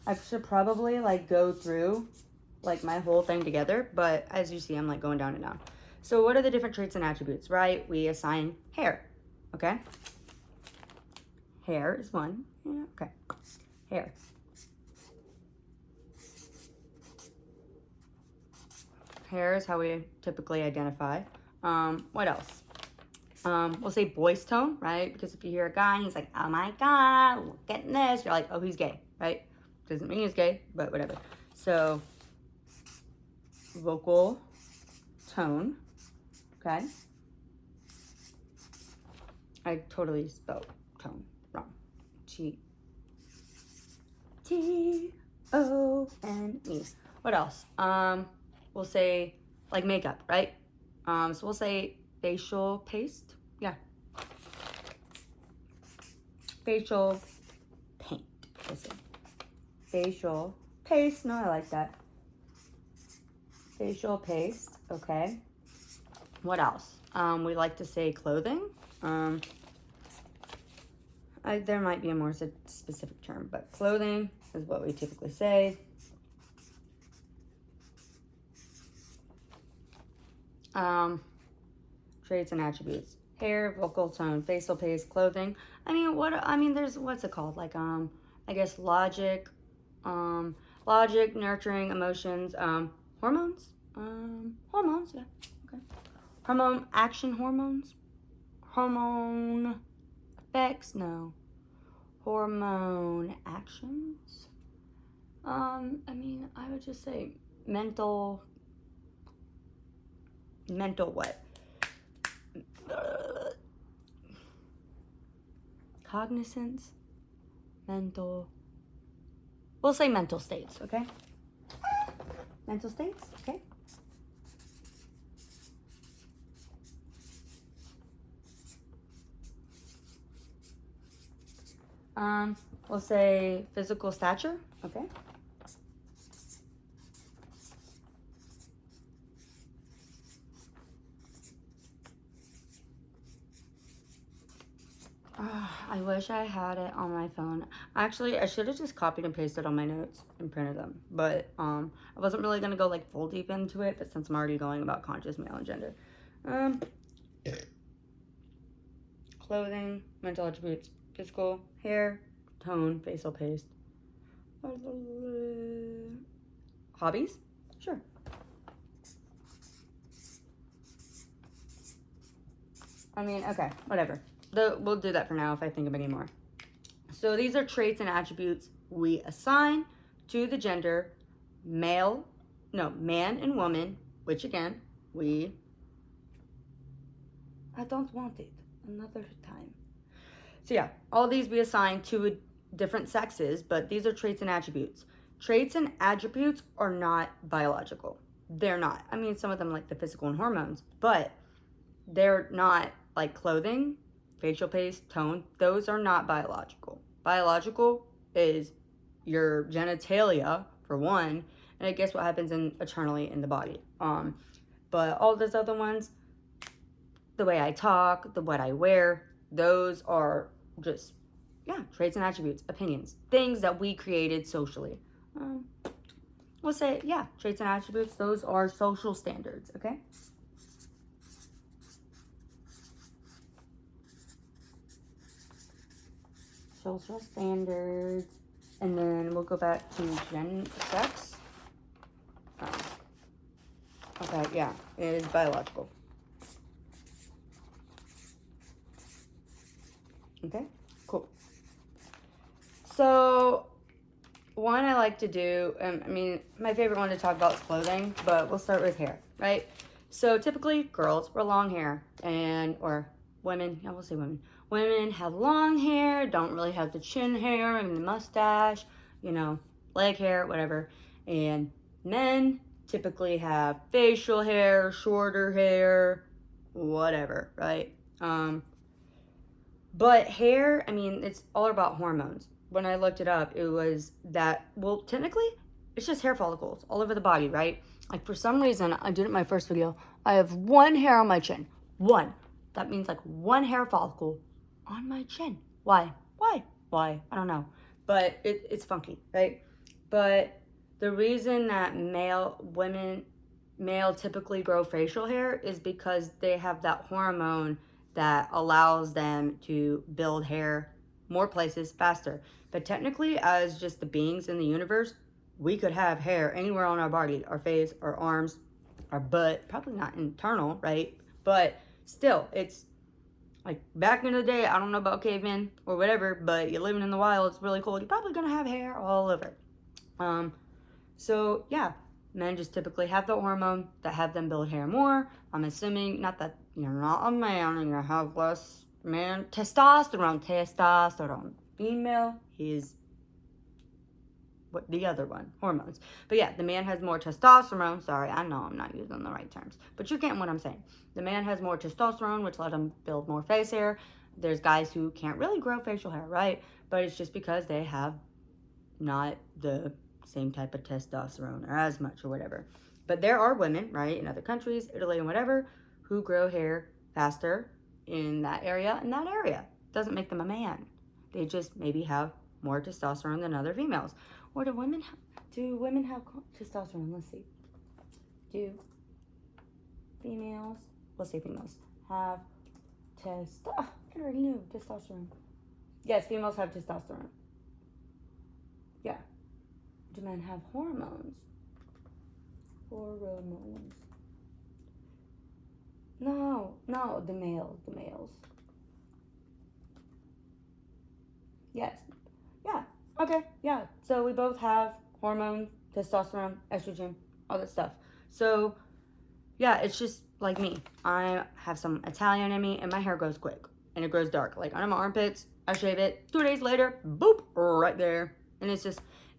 I should probably like go through like my whole thing together, but as you see, I'm like going down and down. So what are the different traits and attributes, right? We assign hair, okay? Hair is one, yeah, okay. Hair. Hair is how we typically identify. What else? We'll say voice tone, right? Because if you hear a guy and he's like, oh my God, look at this, you're like, oh, he's gay, right? Doesn't mean he's gay, but whatever. So, vocal tone, okay? I totally spelled tone wrong. T-O-N-E. What else? We'll say like makeup, right? So we'll say facial paste. Yeah. Facial paint. We'll say facial paste. No, I like that. Facial paste. Okay. What else? We like to say clothing. There might be a more specific term, but clothing is what we typically say. Traits and attributes: hair, vocal tone, facial paste, clothing. There's, what's it called? Like, I guess logic, nurturing, emotions, hormones, hormones, yeah, okay. Action hormones, hormone effects, no, hormone actions. I would just say mental what? Cognizance, mental. We'll say mental states, okay? Mental states, okay? We'll say physical stature, okay? I wish I had it on my phone. Actually, I should have just copied and pasted on my notes and printed them. But I wasn't really going to go like full deep into it, but since I'm already going about conscious male and gender. Clothing, mental attributes, physical, hair, tone, facial paste. Hobbies? Sure. Okay, whatever. We'll do that for now if I think of any more. So these are traits and attributes we assign to the gender man and woman, which again, I don't want it another time. So yeah, all these we assign to different sexes, but these are traits and attributes. Traits and attributes are not biological. They're not. Some of them like the physical and hormones, but they're not like clothing, facial paste, tone. Those are not biological. Biological is your genitalia, for one, and I guess what happens internally in the body. But all those other ones, the way I talk, what I wear, those are just, traits and attributes, opinions, things that we created socially. We'll say, traits and attributes, those are social standards, okay? Social standards. And then we'll go back to sex. Okay, yeah, it is biological. Okay, cool. So, one I like to do, my favorite one to talk about is clothing, but we'll start with hair, right? So, typically, girls wear long hair, or women, we'll say women. Women have long hair, don't really have the chin hair and the mustache, leg hair, whatever. And men typically have facial hair, shorter hair, whatever, right? But hair, it's all about hormones. When I looked it up, it was that, technically, it's just hair follicles all over the body, right? Like, for some reason, I did it in my first video, I have one hair on my chin. One. That means, like, one hair follicle on my chin. Why? I don't know. But it's funky, right? But the reason that male typically grow facial hair is because they have that hormone that allows them to build hair more places faster. But technically, as just the beings in the universe, we could have hair anywhere on our body, our face, our arms, our butt, probably not internal, right? But still, it's Like, back in the day, I don't know about cavemen or whatever, but you're living in the wild, it's really cold, you're probably gonna have hair all over. So yeah, men just typically have the hormone that have them build hair more. I'm assuming, not that you're not a man and you have less man testosterone. Female is what the other one, hormones. But yeah, the man has more testosterone. Sorry, I know I'm not using the right terms, but you're getting what I'm saying. The man has more testosterone, which let him build more face hair. There's guys who can't really grow facial hair, right? But it's just because they have not the same type of testosterone or as much or whatever. But there are women, right, in other countries, Italy and whatever, who grow hair faster in that area. Doesn't make them a man. They just maybe have more testosterone than other females. Or do women have testosterone? Let's see. Do females, let's say females, have I already knew testosterone. Yes, females have testosterone. Yeah. Do men have hormones? Hormones. No, the males. Yes. Yeah. Okay. Yeah. So we both have hormones, testosterone, estrogen, all that stuff. So yeah, it's just like me. I have some Italian in me, and my hair grows quick, and it grows dark. Like under my armpits, I shave it. 2 days later, boop, right there. And it's a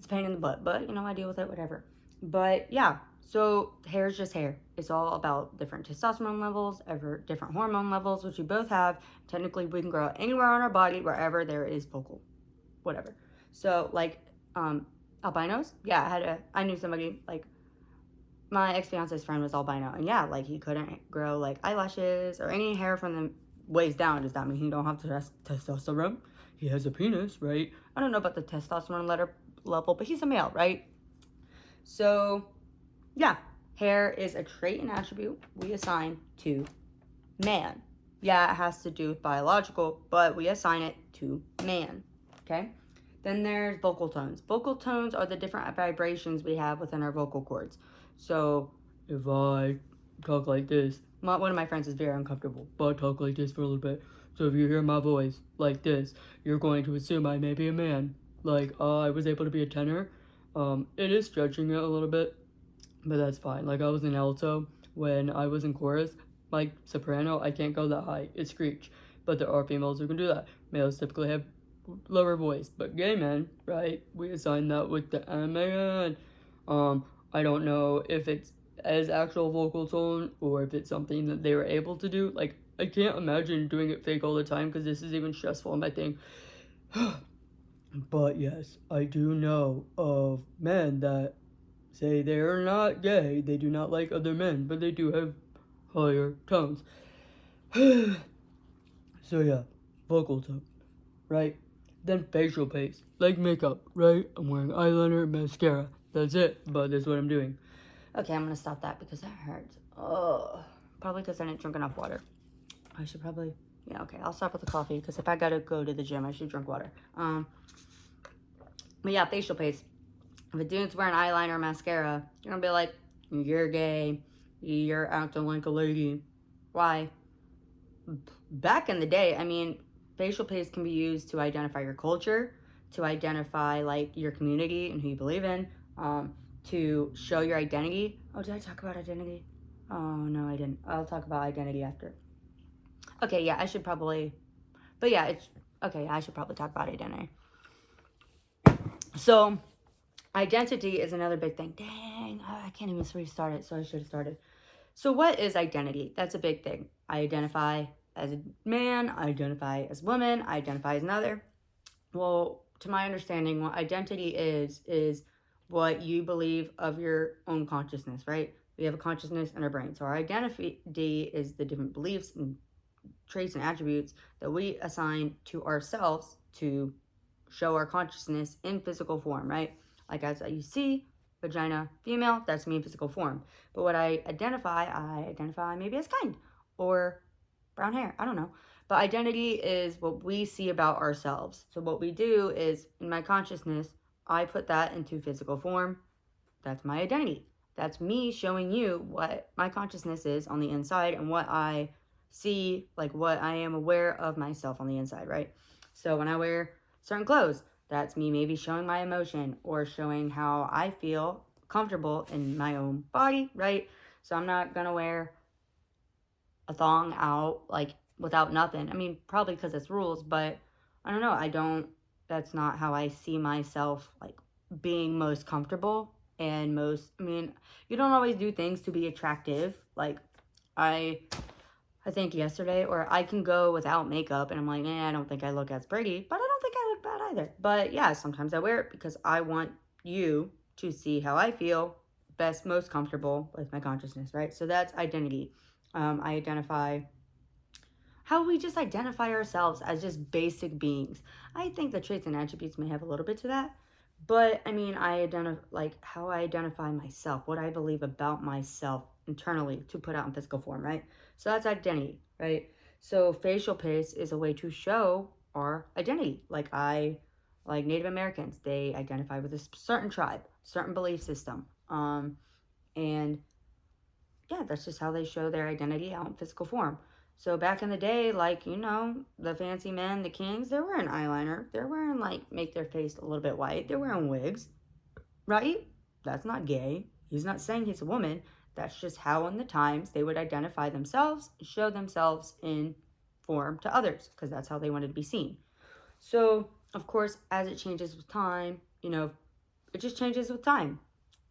pain in the butt, but you know, I deal with it, whatever. But yeah, so hair is just hair. It's all about different testosterone levels, different hormone levels, which we both have. Technically, we can grow anywhere on our body, wherever there is focal, whatever. So like, albinos. Yeah, I knew somebody, like, my ex-fiance's friend was albino, and yeah, like, he couldn't grow like eyelashes or any hair from the waist down. Does that mean he don't have testosterone? He has a penis, right? I don't know about the testosterone level, but he's a male, right? So yeah, hair is a trait and attribute we assign to man. Yeah, it has to do with biological, but we assign it to man. Okay. Then there's vocal tones. Vocal tones are the different vibrations we have within our vocal cords. So if I talk like this, one of my friends is very uncomfortable, but I talk like this for a little bit. So if you hear my voice like this, you're going to assume I may be a man. Like, I was able to be a tenor. It is stretching it a little bit, but that's fine. Like, I was in alto when I was in chorus. Like, soprano, I can't go that high. It's screech. But there are females who can do that. Males typically have lower voice, but gay men, right? We assign that with the man. I don't know if it's as actual vocal tone or if it's something that they were able to do. Like, I can't imagine doing it fake all the time because this is even stressful on my thing. But yes, I do know of men that say they are not gay. They do not like other men, but they do have higher tones. So yeah, vocal tone, right? Then facial paste, like makeup, right? I'm wearing eyeliner, mascara. That's it, but that's what I'm doing. Okay, I'm gonna stop that because that hurts. Oh, probably because I didn't drink enough water. I should probably, yeah, okay, I'll stop with the coffee because if I gotta go to the gym, I should drink water. But yeah, facial paste. If a dude's wearing eyeliner or mascara, you're gonna be like, you're gay, you're acting like a lady. Why? Back in the day, I mean, facial paste can be used to identify your culture, to identify like your community and who you believe in, to show your identity. Oh, did I talk about identity? Oh, no, I didn't. I'll talk about identity after. Okay, yeah, I should probably, but yeah, I should probably talk about identity. So, identity is another big thing. Dang, I can't even restart it, so I should have started. So what is identity? That's a big thing. I identify as a man, I identify as a woman, I identify as another. Well, to my understanding, what identity is what you believe of your own consciousness, right? We have a consciousness in our brain. So our identity is the different beliefs and traits and attributes that we assign to ourselves to show our consciousness in physical form, right? Like, as you see, vagina, female, that's me in physical form. But what I identify maybe as kind or brown hair, I don't know. But identity is what we see about ourselves. So what we do is, in my consciousness, I put that into physical form. That's my identity. That's me showing you what my consciousness is on the inside and what I see like what I am aware of myself on the inside, right? So when I wear certain clothes, that's me maybe showing my emotion or showing how I feel comfortable in my own body, right? So I'm not gonna wear a thong out like without nothing. I mean, probably because it's rules, but I don't know. That's not how I see myself like being most comfortable and most, I mean, you don't always do things to be attractive. Like, I I think yesterday, or I can go without makeup and I'm like, I don't think I look as pretty, but I don't think I look bad either. But yeah, sometimes I wear it because I want you to see how I feel best, most comfortable with my consciousness, right? So that's identity. I identify how we just identify ourselves as just basic beings. I think the traits and attributes may have a little bit to that, but I mean, I identify like how I identify myself, what I believe about myself internally to put out in physical form, right? So that's identity, right? So facial pace is a way to show our identity. Like Native Americans, they identify with a certain tribe, certain belief system, and yeah, that's just how they show their identity out in physical form. So back in the day, like, the fancy men, the kings, they're wearing eyeliner. They're wearing, like, make their face a little bit white. They're wearing wigs, right? That's not gay. He's not saying he's a woman. That's just how in the times they would identify themselves, show themselves in form to others, because that's how they wanted to be seen. So, of course, as it changes with time, it just changes with time.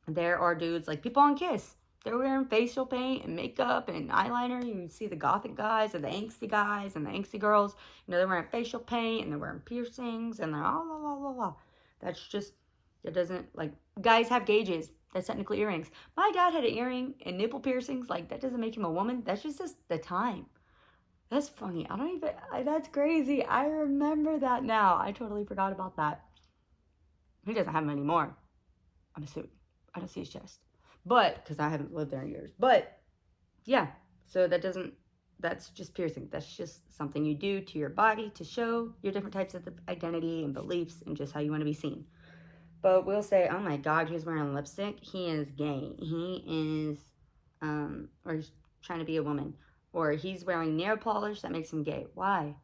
There are dudes like people on Kiss. They're wearing facial paint and makeup and eyeliner. You see the gothic guys and the angsty guys and the angsty girls. They're wearing facial paint and they're wearing piercings and they're all la la la la. That's just, it doesn't, like, guys have gauges. That's technically earrings. My dad had an earring and nipple piercings. Like, that doesn't make him a woman. That's just the time. That's funny. That's crazy. I remember that now. I totally forgot about that. He doesn't have them anymore. I'm assuming. I don't see his chest. But, because I haven't lived there in years. But, yeah. So that's just piercing. That's just something you do to your body to show your different types of identity and beliefs and just how you want to be seen. But we'll say, oh my God, he's wearing lipstick. He is gay. He is, or he's trying to be a woman. Or he's wearing nail polish that makes him gay. Why?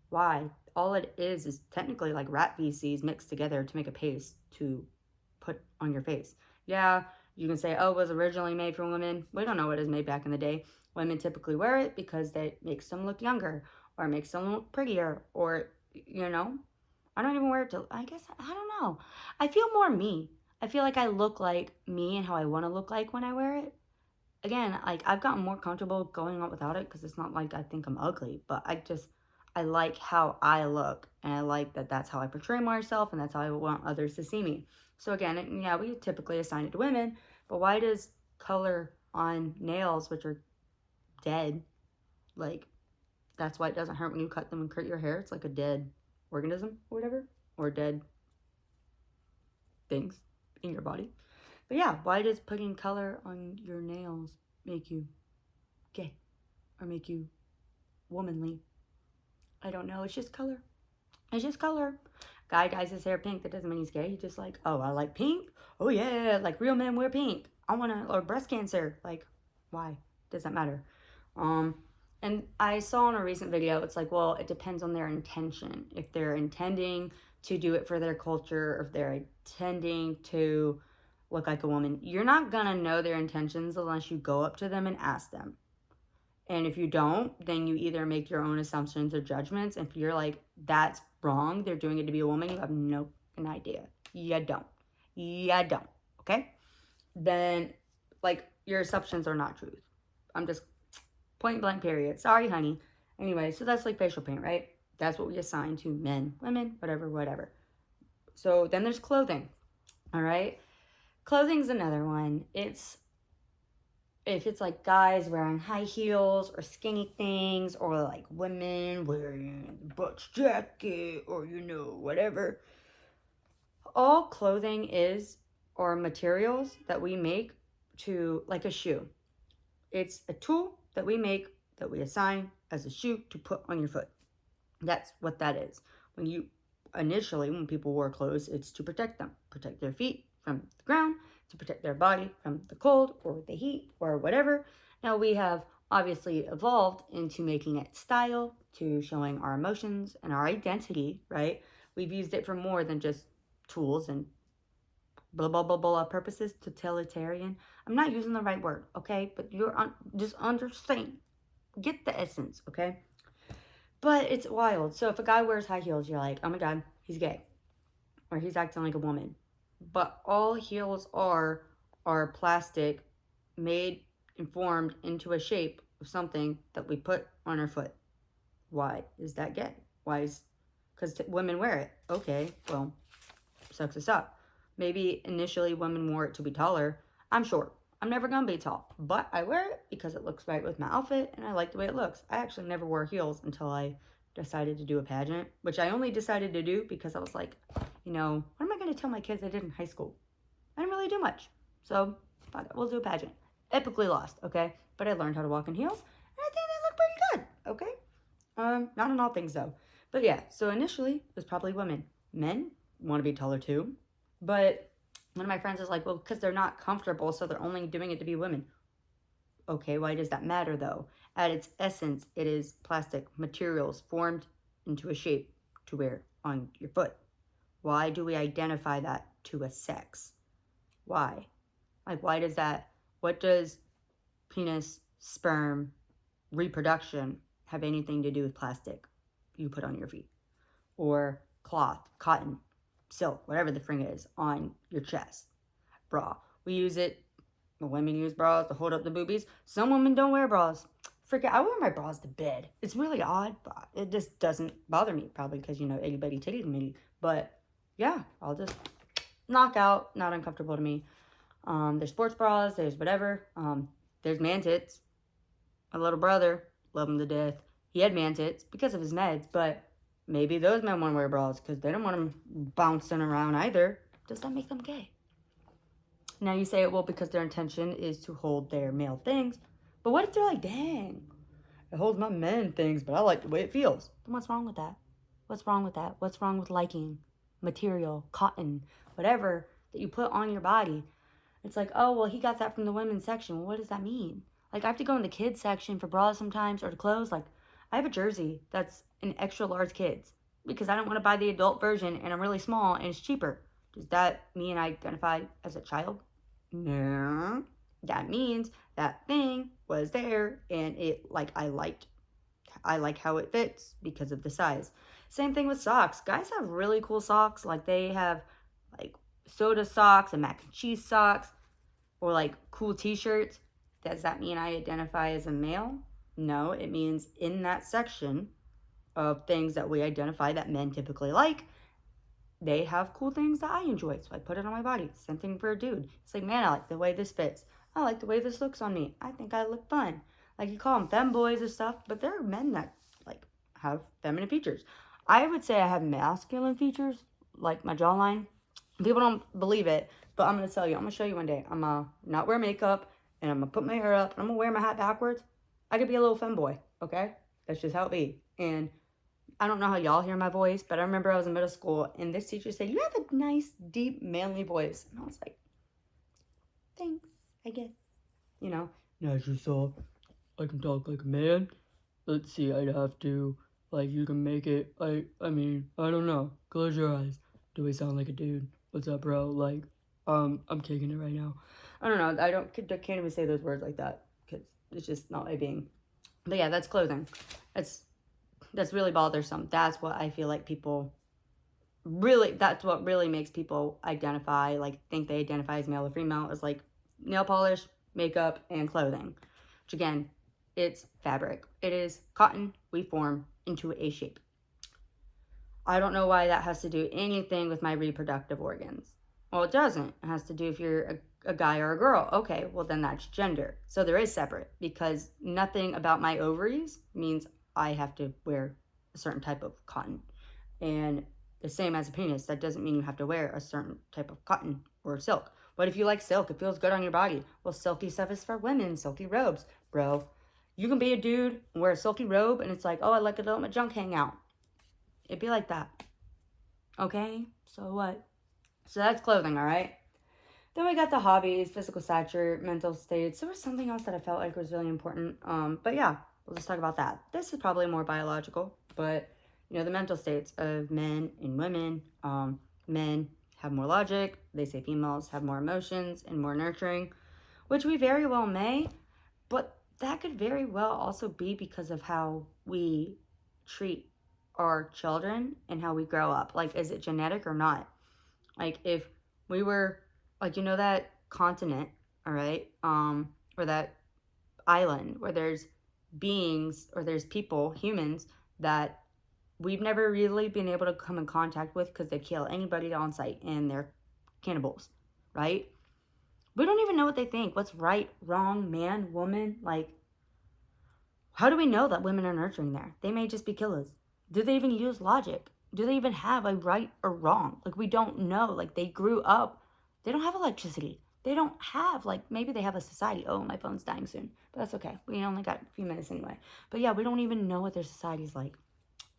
Why? All it is technically like rat feces mixed together to make a paste to put on your face. Yeah, you can say, oh, it was originally made for women. We don't know what it was made back in the day. Women typically wear it because that makes them look younger or makes them look prettier or, I don't even wear it to, I guess, I don't know. I feel more me. I feel like I look like me and how I want to look like when I wear it. Again, like, I've gotten more comfortable going on without it because it's not like I think I'm ugly, but I like how I look and I like that that's how I portray myself and that's how I want others to see me. So again, yeah, we typically assign it to women, but why does color on nails, which are dead, like, that's why it doesn't hurt when you cut them and cut your hair? It's like a dead organism or whatever, or dead things in your body. But yeah, why does putting color on your nails make you gay or make you womanly? I don't know. It's just color. It's just color. Guy dyes his hair pink. That doesn't mean he's gay. He's just like, oh, I like pink. Oh yeah, like real men wear pink. Or breast cancer. Like, why? Does that matter? And I saw in a recent video, it's like, well, it depends on their intention. If they're intending to do it for their culture, or if they're intending to look like a woman, you're not gonna know their intentions unless you go up to them and ask them. And if you don't, then you either make your own assumptions or judgments. If you're like, that's wrong, they're doing it to be a woman, you have no idea. You don't. Okay? Then, like, your assumptions are not truth. I'm just point blank period. Sorry, honey. Anyway, so that's like facial paint, right? That's what we assign to men, women, whatever. So then there's clothing. All right? Clothing's another one. If it's like guys wearing high heels or skinny things, or like women wearing a butch jacket or whatever. All clothing is, or materials that we make to, like a shoe. It's a tool that we make that we assign as a shoe to put on your foot. That's what that is. When people wore clothes, it's to protect them, protect their feet from the ground, to protect their body from the cold or the heat or whatever. Now we have obviously evolved into making it style, to showing our emotions and our identity, right? We've used it for more than just tools and blah blah blah blah purposes. Totalitarian. I'm not using the right word, okay? But just understand. Get the essence, okay? But it's wild. So if a guy wears high heels, you're like, oh my god, he's gay, or he's acting like a woman. But all heels are plastic, made and formed into a shape of something that we put on our foot. Why is that gay? Why is because women wear it? Okay, well, sucks us up. Maybe initially women wore it to be taller. I'm short. I'm never gonna be tall, but I wear it because it looks right with my outfit and I like the way it looks. I actually never wore heels until I decided to do a pageant, which I only decided to do because I was like, what am I gonna tell my kids I did in high school? I didn't really do much, so we'll do a pageant. Epically lost, okay? But I learned how to walk in heels, and I think they look pretty good, okay? Not in all things though. But yeah, so initially it was probably women. Men want to be taller too, but one of my friends is like, well, because they're not comfortable, so they're only doing it to be women. Okay, why does that matter though? At its essence, it is plastic materials formed into a shape to wear on your foot. Why do we identify that to a sex? Why? Like, why does that, what does penis, sperm, reproduction have anything to do with plastic you put on your feet? Or cloth, cotton, silk, whatever the fring is, on your chest. Bra. We use it, women use bras to hold up the boobies. Some women don't wear bras. Forget, I wear my bras to bed. It's really odd, but it just doesn't bother me. Probably because, anybody titty me. But yeah, I'll just knock out. Not uncomfortable to me. There's sports bras. There's whatever. There's man tits. My little brother, love him to death. He had man tits because of his meds, but maybe those men want to wear bras because they don't want them bouncing around either. Does that make them gay? Now you say, well, because their intention is to hold their male things. But what if they're like, dang, it holds my men things, but I like the way it feels. Then what's wrong with that? What's wrong with that? What's wrong with liking material, cotton, whatever that you put on your body? It's like, oh, well, he got that from the women's section. Well, what does that mean? Like, I have to go in the kids section for bras sometimes or to clothes. Like, I have a jersey that's an extra large kids because I don't want to buy the adult version and I'm really small and it's cheaper. Does that mean I identify as a child? No. That means that thing was there and I like how it fits because of the size. Same thing with socks. Guys have really cool socks. Like they have like soda socks and mac and cheese socks or like cool t-shirts. Does that mean I identify as a male? No, it means in that section of things that we identify that men typically like, they have cool things that I enjoy, so I put it on my body. Same thing for a dude. It's like, man, I like the way this fits. I like the way this looks on me. I think I look fun. Like, you call them femboys and stuff, but there are men that, like, have feminine features. I would say I have masculine features, like my jawline. People don't believe it, but I'm going to tell you. I'm going to show you one day. I'm going to not wear makeup, and I'm going to put my hair up, and I'm going to wear my hat backwards. I could be a little femboy, okay? That's just how it be. And I don't know how y'all hear my voice, but I remember I was in middle school and this teacher said, you have a nice, deep, manly voice. And I was like, thanks, I guess. As you saw, I can talk like a man. Let's see, I'd have to, you can make it, I mean, I don't know. Close your eyes. Do I sound like a dude? What's up, bro? I'm kicking it right now. I don't know. I can't even say those words like that because it's just not my being. But yeah, that's clothing. That's really bothersome. That's what I feel like that's what really makes people identify, think they identify as male or female, is nail polish, makeup, and clothing. Which again, it's fabric. It is cotton we form into a shape. I don't know why that has to do anything with my reproductive organs. Well, it doesn't. It has to do if you're a guy or a girl. Okay, well then that's gender. So there is separate because nothing about my ovaries means I have to wear a certain type of cotton. And the same as a penis, that doesn't mean you have to wear a certain type of cotton or silk. But if you like silk, it feels good on your body. Well, silky stuff is for women, silky robes. Bro, you can be a dude and wear a silky robe and it's like, oh, I like to let my junk hang out. It'd be like that. Okay? So what? So that's clothing, all right? Then we got the hobbies, physical stature, mental states. There was something else that I felt like was really important. But yeah, we'll just talk about that. This is probably more biological, but you know, the mental states of men and women. Men have more logic. They say females have more emotions and more nurturing, which we very well may, but that could very well also be because of how we treat our children and how we grow up. Like, is it genetic or not? Like, if we were, like, you know, that continent, all right, or that island where there's beings or there's people, humans, that we've never really been able to come in contact with because they kill anybody on sight and they're cannibals, right? We don't even know what they think. What's right, wrong, man, woman? Like, how do we know that women are nurturing there? They may just be killers. Do they even use logic? Do they even have a right or wrong? Like, we don't know. Like, they grew up. They don't have electricity. They don't have, like, maybe they have a society. Oh, my phone's dying soon. But that's okay. We only got a few minutes anyway. But yeah, we don't even know what their society's like.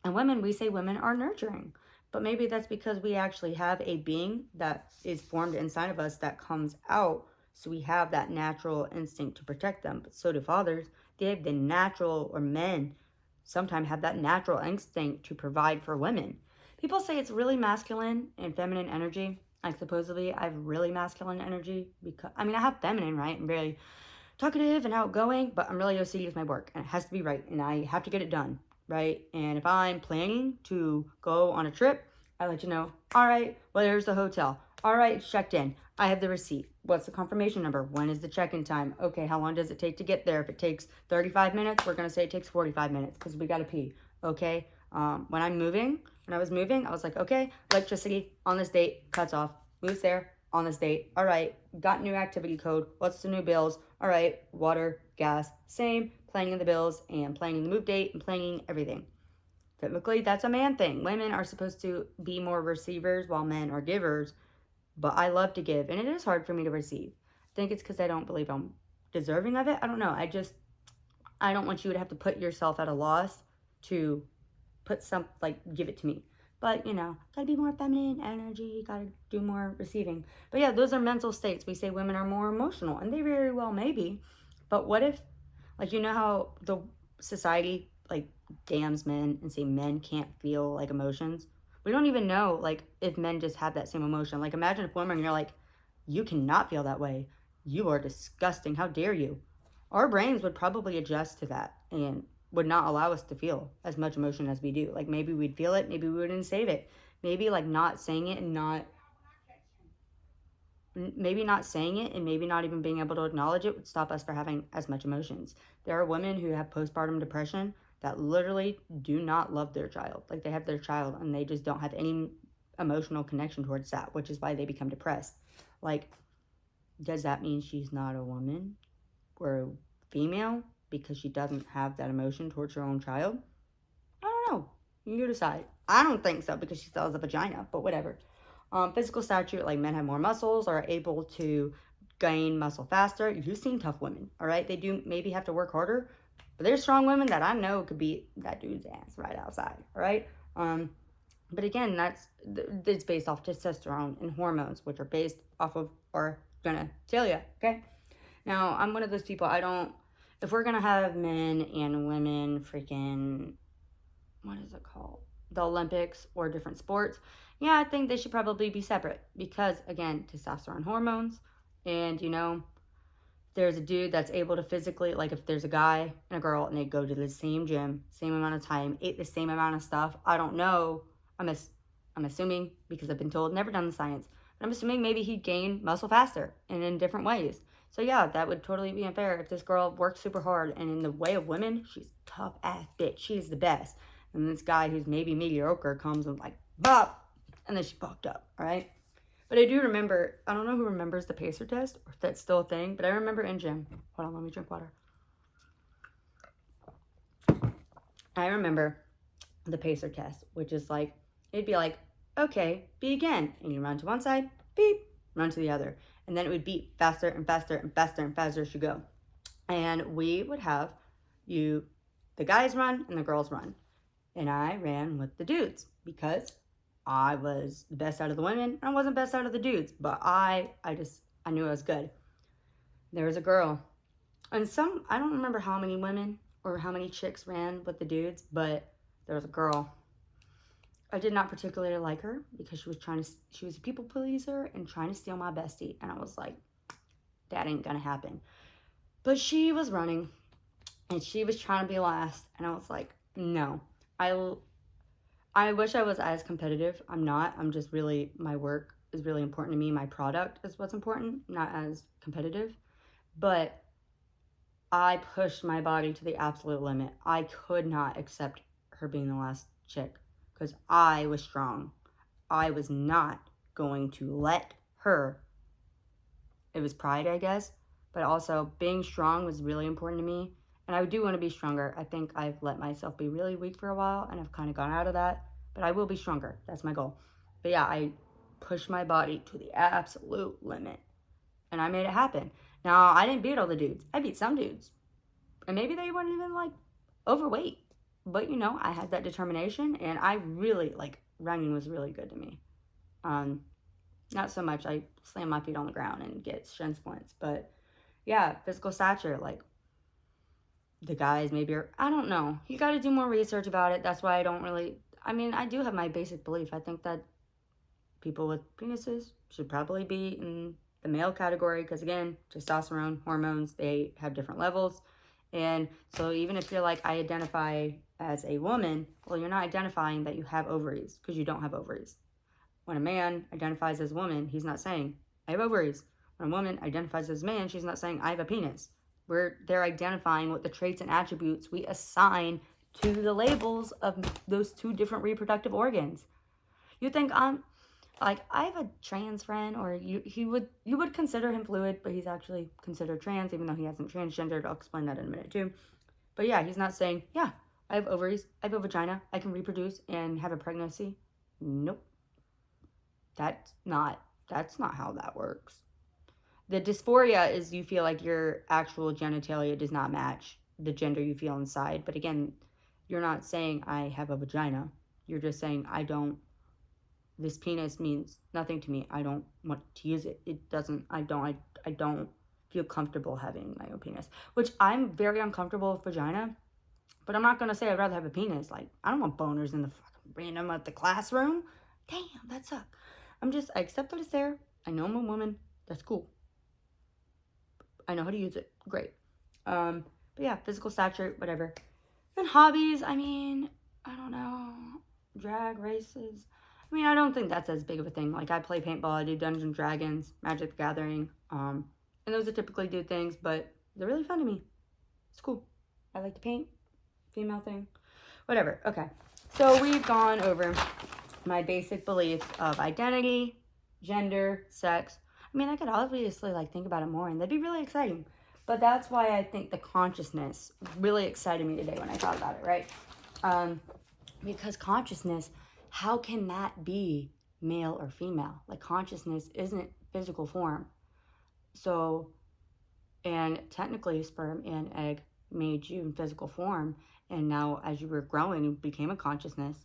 And women, we say women are nurturing. But maybe that's because we actually have a being that is formed inside of us that comes out. So we have that natural instinct to protect them. But so do fathers. They have the natural, or men sometimes have that natural instinct to provide for women. People say it's really masculine and feminine energy. Like, supposedly I have really masculine energy because, I mean, I have feminine, right? I'm very talkative and outgoing, but I'm really OCD with my work and it has to be right and I have to get it done, right? And if I'm planning to go on a trip, I let you know, all right, well, there's the hotel. All right, it's checked in. I have the receipt. What's the confirmation number? When is the check-in time? Okay, how long does it take to get there? If it takes 35 minutes, we're going to say it takes 45 minutes because we got to pee, okay? When I was moving, I was like, okay, electricity on this date, cuts off, moves there on this date. All right, got new activity code. What's the new bills? All right, water, gas, same, playing in the bills and playing in the move date and playing everything. Typically, that's a man thing. Women are supposed to be more receivers while men are givers, but I love to give, and it is hard for me to receive. I think it's because I don't believe I'm deserving of it. I don't know. I don't want you to have to put yourself at a loss to put some, like, give it to me. But, you know, gotta be more feminine energy, gotta do more receiving. But yeah, those are mental states. We say women are more emotional, and they very well may be. But what if, like, you know how the society, like, damns men and say men can't feel, like, emotions? We don't even know, like, if men just have that same emotion. Like, imagine if women, you're like, you cannot feel that way. You are disgusting. How dare you? Our brains would probably adjust to that and would not allow us to feel as much emotion as we do. Like, maybe we'd feel it, maybe we wouldn't save it. Maybe, like, not saying it and maybe not saying it and maybe not even being able to acknowledge it would stop us from having as much emotions. There are women who have postpartum depression that literally do not love their child. Like, they have their child and they just don't have any emotional connection towards that, which is why they become depressed. Like, does that mean she's not a woman or a female because she doesn't have that emotion towards her own child? I don't know. You decide. I don't think so because she still has a vagina, but whatever. Physical stature, like, men have more muscles, are able to gain muscle faster. You've seen tough women, all right? They do maybe have to work harder, but there's strong women that I know could beat that dude's ass right outside, all right? But again, it's based off testosterone and hormones, which are based off of our genitalia, okay? Now, I'm one of those people, if we're gonna have men and women freaking, what is it called? The Olympics or different sports, yeah, I think they should probably be separate because, again, testosterone hormones, and, you know, there's a dude that's able to physically, like, if there's a guy and a girl and they go to the same gym, same amount of time, ate the same amount of stuff, I don't know, I'm assuming, because I've been told, never done the science, but I'm assuming maybe he'd gain muscle faster and in different ways. So yeah, that would totally be unfair if this girl works super hard and in the way of women, she's tough ass bitch. She's the best. And this guy who's maybe mediocre comes and like, bop, and then she fucked up, all right? But I do remember, I don't know who remembers the pacer test, or if that's still a thing, but I remember in gym. Hold on, let me drink water. I remember the pacer test, which is like, it'd be like, okay, beat again. And you run to one side, beep, run to the other. And then it would beat faster and faster and faster and faster as you go. And we would have the guys run and the girls run. And I ran with the dudes because I was the best out of the women and I wasn't best out of the dudes. But I I knew I was good. There was a girl. And I don't remember how many women or how many chicks ran with the dudes, but there was a girl. I did not particularly like her because she was a people pleaser and trying to steal my bestie. And I was like, that ain't gonna happen. But she was running and she was trying to be last. And I was like, no. I wish I was as competitive. I'm not. I'm just really, my work is really important to me. My product is what's important, not as competitive. But I pushed my body to the absolute limit. I could not accept her being the last chick because I was strong. I was not going to let her. It was pride, I guess, but also being strong was really important to me. And I do want to be stronger. I think I've let myself be really weak for a while and I've kind of gone out of that, but I will be stronger. That's my goal. But yeah, I pushed my body to the absolute limit and I made it happen. Now, I didn't beat all the dudes. I beat some dudes. And maybe they weren't even like overweight. But you know, I had that determination and I really like running was really good to me. Not so much I slam my feet on the ground and get shin splints, but yeah, physical stature, like the guys maybe are, I don't know. You got to do more research about it. That's why I don't really, I mean, I do have my basic belief. I think that people with penises should probably be in the male category because again, testosterone, hormones, they have different levels. And so even if you're like, I identify as a woman, well, you're not identifying that you have ovaries because you don't have ovaries. When a man identifies as a woman, he's not saying, I have ovaries. When a woman identifies as a man, she's not saying, I have a penis. They're identifying what the traits and attributes we assign to the labels of those two different reproductive organs. You think I'm, like, I have a trans friend, or you would consider him fluid, but he's actually considered trans, even though he hasn't transgendered. I'll explain that in a minute too. But yeah, he's not saying, yeah, I have ovaries, I have a vagina, I can reproduce and have a pregnancy. Nope. That's not how that works. The dysphoria is you feel like your actual genitalia does not match the gender you feel inside. But again, you're not saying I have a vagina. You're just saying this penis means nothing to me. I don't want to use it. It doesn't, I don't feel comfortable having my own penis. Which I'm very uncomfortable with vagina. But I'm not going to say I'd rather have a penis. Like, I don't want boners in the fucking random at the classroom. Damn, that sucks. I accept that it's there. I know I'm a woman. That's cool. I know how to use it. Great. But yeah, physical stature, whatever. And hobbies, I mean, I don't know. Drag races. I mean, I don't think that's as big of a thing. Like, I play paintball, I do Dungeons and Dragons, Magic the Gathering. And those are typically do things, but they're really fun to me. It's cool. I like to paint. Female thing. Whatever. Okay. So we've gone over my basic beliefs of identity, gender, sex. I mean, I could obviously like think about it more and that'd be really exciting. But that's why I think the consciousness really excited me today when I thought about it, right? Because consciousness, how can that be male or female? Like, consciousness isn't physical form. So, and technically sperm and egg made you in physical form. And now as you were growing, you became a consciousness.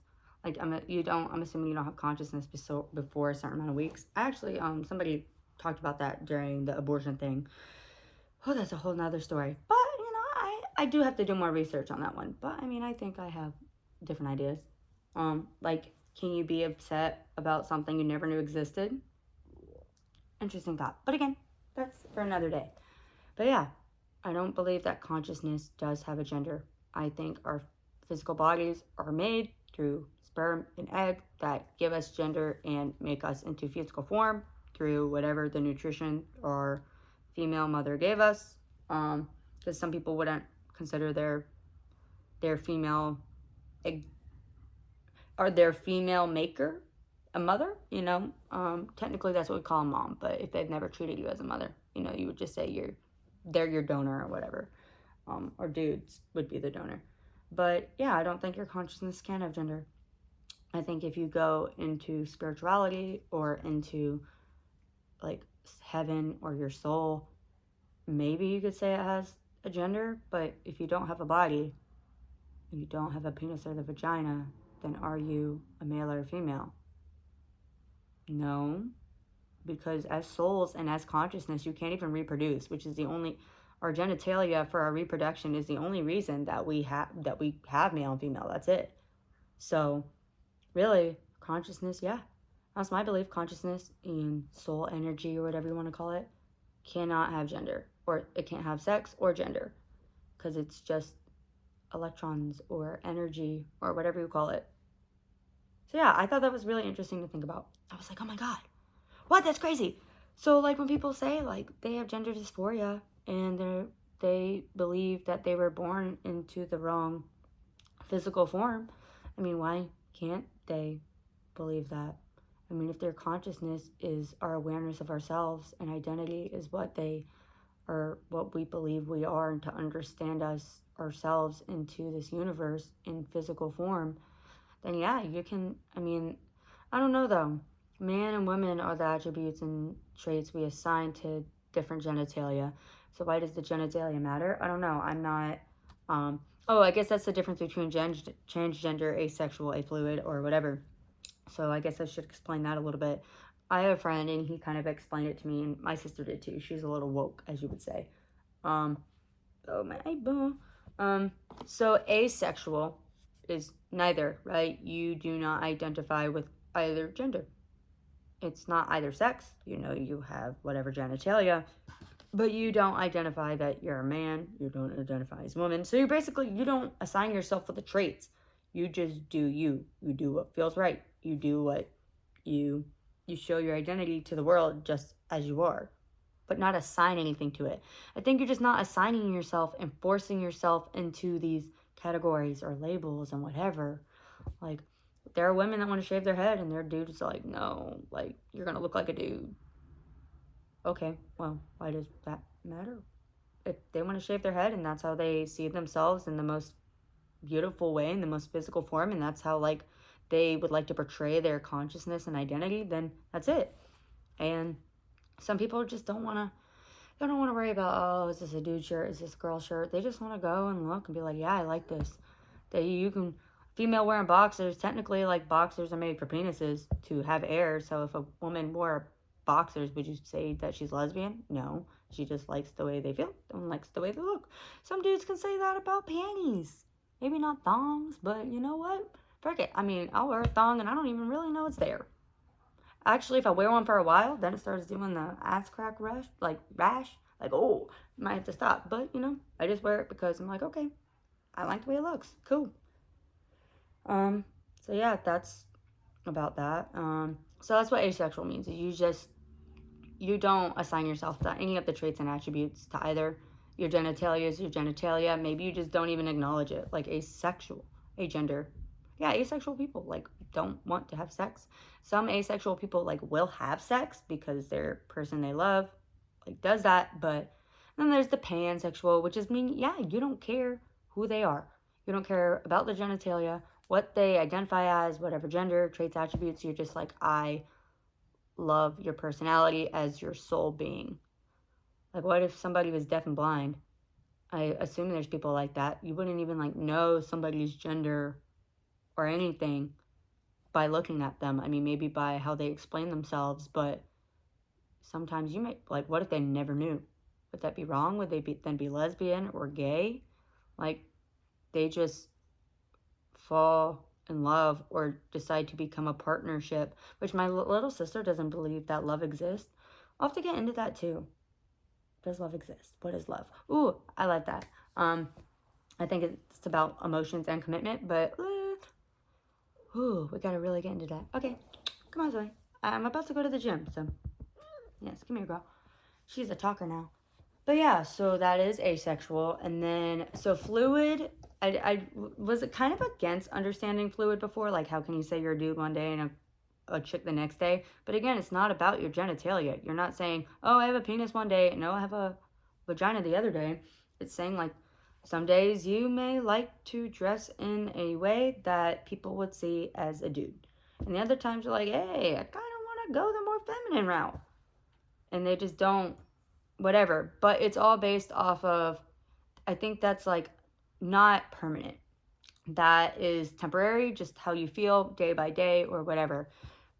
Like, I'm assuming you don't have consciousness before a certain amount of weeks. Actually, somebody talked about that during the abortion thing. Oh, that's a whole nother story. But, you know, I do have to do more research on that one. But, I mean, I think I have different ideas. Like, can you be upset about something you never knew existed? Interesting thought. But again, that's for another day. But yeah, I don't believe that consciousness does have a gender. I think our physical bodies are made through sperm and egg that give us gender and make us into physical form through whatever the nutrition or female mother gave us. Because some people wouldn't consider their female egg or their female maker a mother, you know. Technically that's what we call a mom, but if they've never treated you as a mother, you know, you would just say they're your donor or whatever. Or dudes would be the donor. But yeah, I don't think your consciousness can have gender. I think if you go into spirituality or into like heaven or your soul, maybe you could say it has a gender. But if you don't have a body, and you don't have a penis or the vagina, then are you a male or a female? No. because as souls and as consciousness, you can't even reproduce, which is the only, our genitalia for our reproduction is the only reason that we have male and female. That's it. So really, consciousness, yeah, that's my belief. Consciousness and soul energy, or whatever you want to call it, cannot have gender, or it can't have sex or gender, because it's just electrons or energy or whatever you call it. So yeah, I thought that was really interesting to think about. I was like, oh my god, what? That's crazy. So like when people say like they have gender dysphoria and they believe that they were born into the wrong physical form, I mean, why can't they believe that? I mean, if their consciousness is our awareness of ourselves and identity is what they or what we believe we are, and to understand us ourselves into this universe in physical form, then yeah, you can. I mean, I don't know though. Man and women are the attributes and traits we assign to different genitalia. So why does the genitalia matter? I don't know. I'm not. Oh, I guess that's the difference between transgender, asexual, afluid, or whatever. So I guess I should explain that a little bit. I have a friend and he kind of explained it to me, and my sister did too. She's a little woke, as you would say. Oh my boo. So asexual is neither, right? You do not identify with either gender. It's not either sex. You know, you have whatever genitalia, but you don't identify that you're a man. You don't identify as a woman. So you don't assign yourself with the traits. You just do you. You do what feels right. You do what you show your identity to the world just as you are, but not assign anything to it. I think you're just not assigning yourself and forcing yourself into these categories or labels and whatever. Like, there are women that want to shave their head and their dude is like, no, like, you're going to look like a dude. Okay, well, why does that matter? If they want to shave their head and that's how they see themselves in the most beautiful way, in the most physical form, and that's how, like, they would like to portray their consciousness and identity, then that's it. And some people just don't want to, they don't want to worry about, oh, is this a dude shirt? Is this a girl shirt? They just want to go and look and be like, yeah, I like this. That you can, female wearing boxers, technically, like, boxers are made for penises to have air. So if a woman wore boxers, would you say that she's lesbian? No. She just likes the way they feel and likes the way they look. Some dudes can say that about panties. Maybe not thongs, but you know what? Frick it. I mean, I'll wear a thong and I don't even really know it's there. Actually, if I wear one for a while, then it starts doing the ass crack rash. Like, oh, might have to stop. But, you know, I just wear it because I'm like, okay, I like the way it looks. Cool. So yeah, that's about that. So that's what asexual means. Is you don't assign yourself to any of the traits and attributes to either. Your genitalia is your genitalia. Maybe you just don't even acknowledge it. Like asexual, agender. Yeah, asexual people like don't want to have sex. Some asexual people like will have sex because their person they love like does that. But then there's the pansexual, which is mean, yeah, you don't care who they are. You don't care about the genitalia, what they identify as, whatever gender, traits, attributes. You're just like, I love your personality as your soul being. Like, what if somebody was deaf and blind? I assume there's people like that. You wouldn't even like know somebody's gender or anything by looking at them. I mean, maybe by how they explain themselves, but sometimes you might, like, what if they never knew? Would that be wrong? Would they then be lesbian or gay? Like, they just fall in love or decide to become a partnership, which my little sister doesn't believe that love exists. I'll have to get into that too. Does love exist? What is love? Ooh, I like that. I think it's about emotions and commitment, but ooh, we gotta really get into that. Okay, come on, Zoe. I'm about to go to the gym, so yes, come here, girl. She's a talker now. But yeah, so that is asexual. And then, so fluid, I was kind of against understanding fluid before. Like, how can you say you're a dude one day and a chick the next day? But again, it's not about your genitalia. You're not saying, oh, I have a penis one day, and oh, I have a vagina the other day. It's saying, like, some days you may like to dress in a way that people would see as a dude. And the other times you're like, hey, I kind of want to go the more feminine route. And they just don't, whatever. But it's all based off of, I think that's like not permanent. That is temporary, just how you feel day by day or whatever.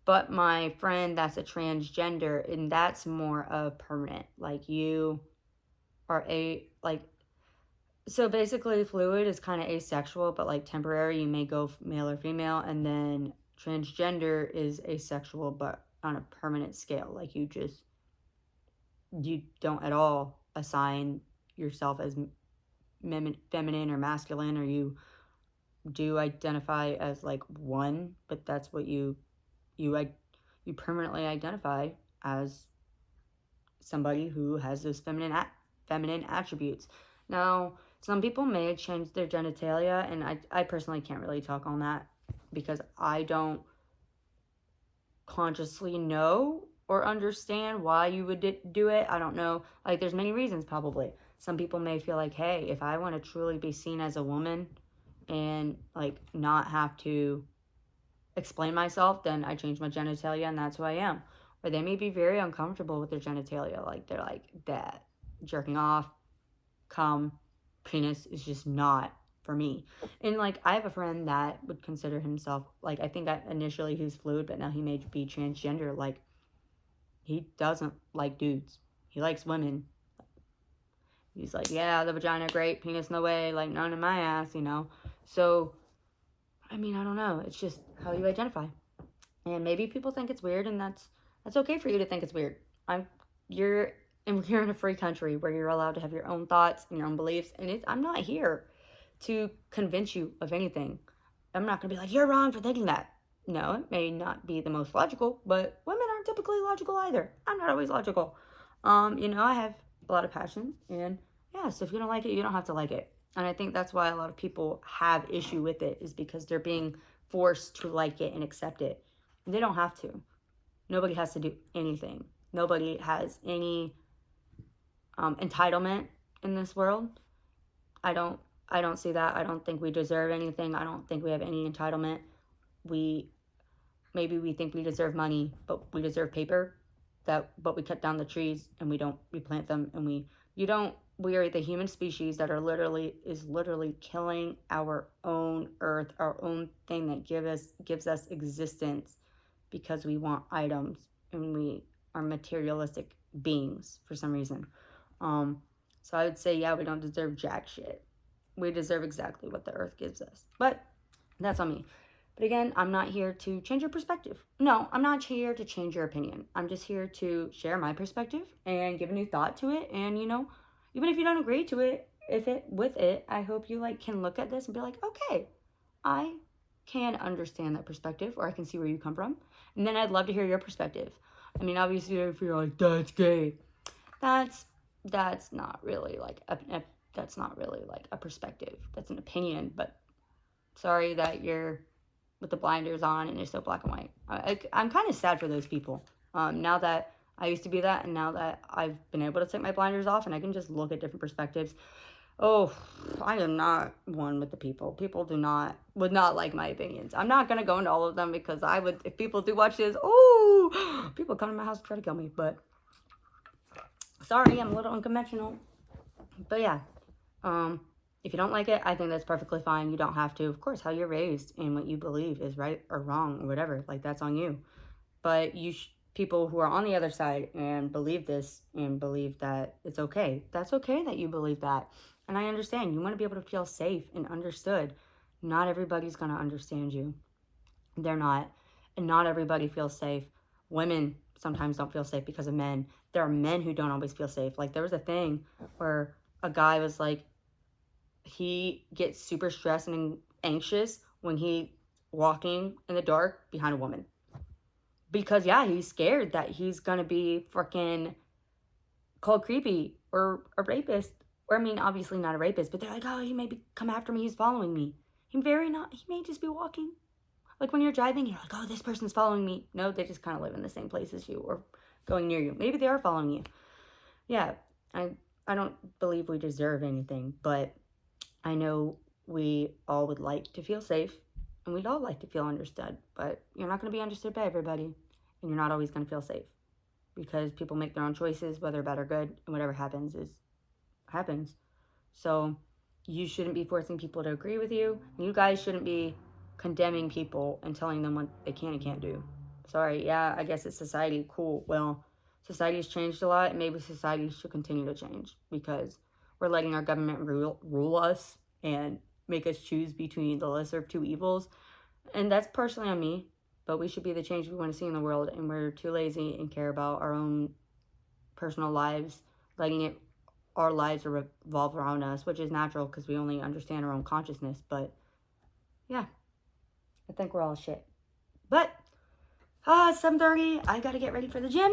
But my friend that's a transgender, and that's more of permanent. Like you are like, so basically fluid is kind of asexual, but like temporary, you may go male or female, and then transgender is asexual, but on a permanent scale. Like you don't at all assign yourself as feminine or masculine, or you do identify as like one, but that's what you like, you permanently identify as somebody who has those feminine attributes. Now, some people may change their genitalia, and I personally can't really talk on that because I don't consciously know or understand why you would do it. I don't know. Like, there's many reasons probably. Some people may feel like, hey, if I want to truly be seen as a woman and like not have to explain myself, then I change my genitalia and that's who I am. Or they may be very uncomfortable with their genitalia. Like they're like, that jerking off, cum, penis is just not for me. And like I have a friend that would consider himself, like, I think initially he was fluid, but now he may be transgender. Like he doesn't like dudes. He likes women. He's like, yeah, the vagina great, penis no way, like none in my ass, you know. So I mean, I don't know. It's just how you identify. And maybe people think it's weird, and that's okay for you to think it's weird. You're and we're in a free country where you're allowed to have your own thoughts and your own beliefs, and I'm not here to convince you of anything. I'm not gonna be like, you're wrong for thinking that. No, it may not be the most logical, but women aren't typically logical either. I'm not always logical. I have a lot of passion, and yeah, so if you don't like it, you don't have to like it. And I think that's why a lot of people have issue with it, is because they're being forced to like it and accept it. And they don't have to. Nobody has to do anything. Nobody has any entitlement in this world. I don't I don't see that. I don't think we deserve anything. I don't think we have any entitlement. We Maybe we think we deserve money, but we deserve paper. But we cut down the trees and we don't replant them, and we are the human species that are literally killing our own earth, our own thing that gives us existence, because we want items, and we are materialistic beings for some reason. So I would say, yeah, we don't deserve jack shit. We deserve exactly what the earth gives us. But that's on me. But again, I'm not here to change your perspective. No, I'm not here to change your opinion. I'm just here to share my perspective and give a new thought to it. And even if you don't agree to it, with it, I hope you can look at this and be like, okay, I can understand that perspective, or I can see where you come from. And then I'd love to hear your perspective. I mean, obviously, if you're like, that's gay, that's not really that's not really like a perspective. That's an opinion. But sorry that you're with the blinders on and it's so black and white. I'm kind of sad for those people. Now that I used to be that, and now that I've been able to take my blinders off and I can just look at different perspectives. Oh, I am not one with the people. People would not like my opinions. I'm not gonna go into all of them, because I would, if people do watch this. Oh, people come to my house to try to kill me. But sorry, I'm a little unconventional. But yeah, if you don't like it, I think that's perfectly fine. You don't have to. Of course, how you're raised and what you believe is right or wrong or whatever, like, that's on you. But people who are on the other side and believe this and believe that it's okay, that's okay that you believe that. And I understand. You want to be able to feel safe and understood. Not everybody's going to understand you. They're not. And not everybody feels safe. Women sometimes don't feel safe because of men. There are men who don't always feel safe. Like, there was a thing where a guy was like, he gets super stressed and anxious when he walking in the dark behind a woman. Because, yeah, he's scared that he's going to be freaking called creepy or a rapist. Or, I mean, obviously not a rapist, but they're like, oh, he may come after me. He's following me. He may just be walking. Like, when you're driving, you're like, oh, this person's following me. No, they just kind of live in the same place as you or going near you. Maybe they are following you. Yeah, I don't believe we deserve anything, but I know we all would like to feel safe, and we'd all like to feel understood, but you're not going to be understood by everybody, and you're not always going to feel safe, because people make their own choices, whether bad or good, and whatever happens happens. So you shouldn't be forcing people to agree with you, and you guys shouldn't be condemning people and telling them what they can and can't do. sorry. Yeah, I guess it's society. Cool. Well, society's changed a lot, and maybe society should continue to change because we're letting our government rule us and make us choose between the lesser of two evils. And that's partially on me, but we should be the change we want to see in the world, and we're too lazy and care about our own personal lives, letting our lives revolve around us, which is natural because we only understand our own consciousness. But yeah, I think we're all shit. But it's 7:30. I gotta get ready for the gym.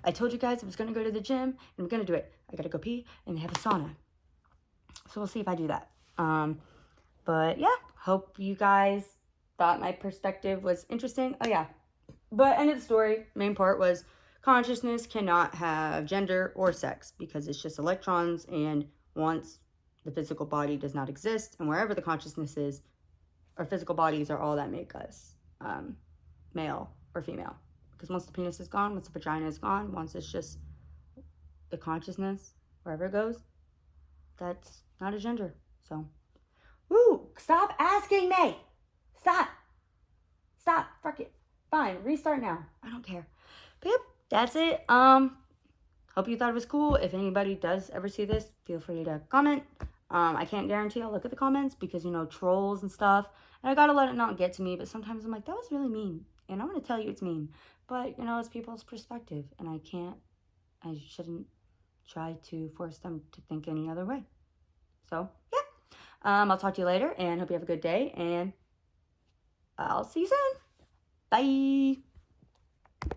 I told you guys I was gonna go to the gym, and I'm gonna do it. I gotta go pee and have a sauna. So we'll see if I do that. But yeah, hope you guys thought my perspective was interesting. Oh yeah, but end of the story. Main part was consciousness cannot have gender or sex because it's just electrons, and once the physical body does not exist, and wherever the consciousness is, our physical bodies are all that make us male or female. Because once the penis is gone, once the vagina is gone, once it's just the consciousness, wherever it goes, that's not a gender. So, woo! Stop asking me! Stop! Fuck it. Fine, restart now. I don't care. But yep, that's it. Hope you thought it was cool. If anybody does ever see this, feel free to comment. I can't guarantee I'll look at the comments because, you know, trolls and stuff. And I gotta let it not get to me, but sometimes I'm like, that was really mean. And I'm gonna tell you it's mean. But, you know, it's people's perspective. And I shouldn't try to force them to think any other way. So, yeah. I'll talk to you later and hope you have a good day. And I'll see you soon. Bye.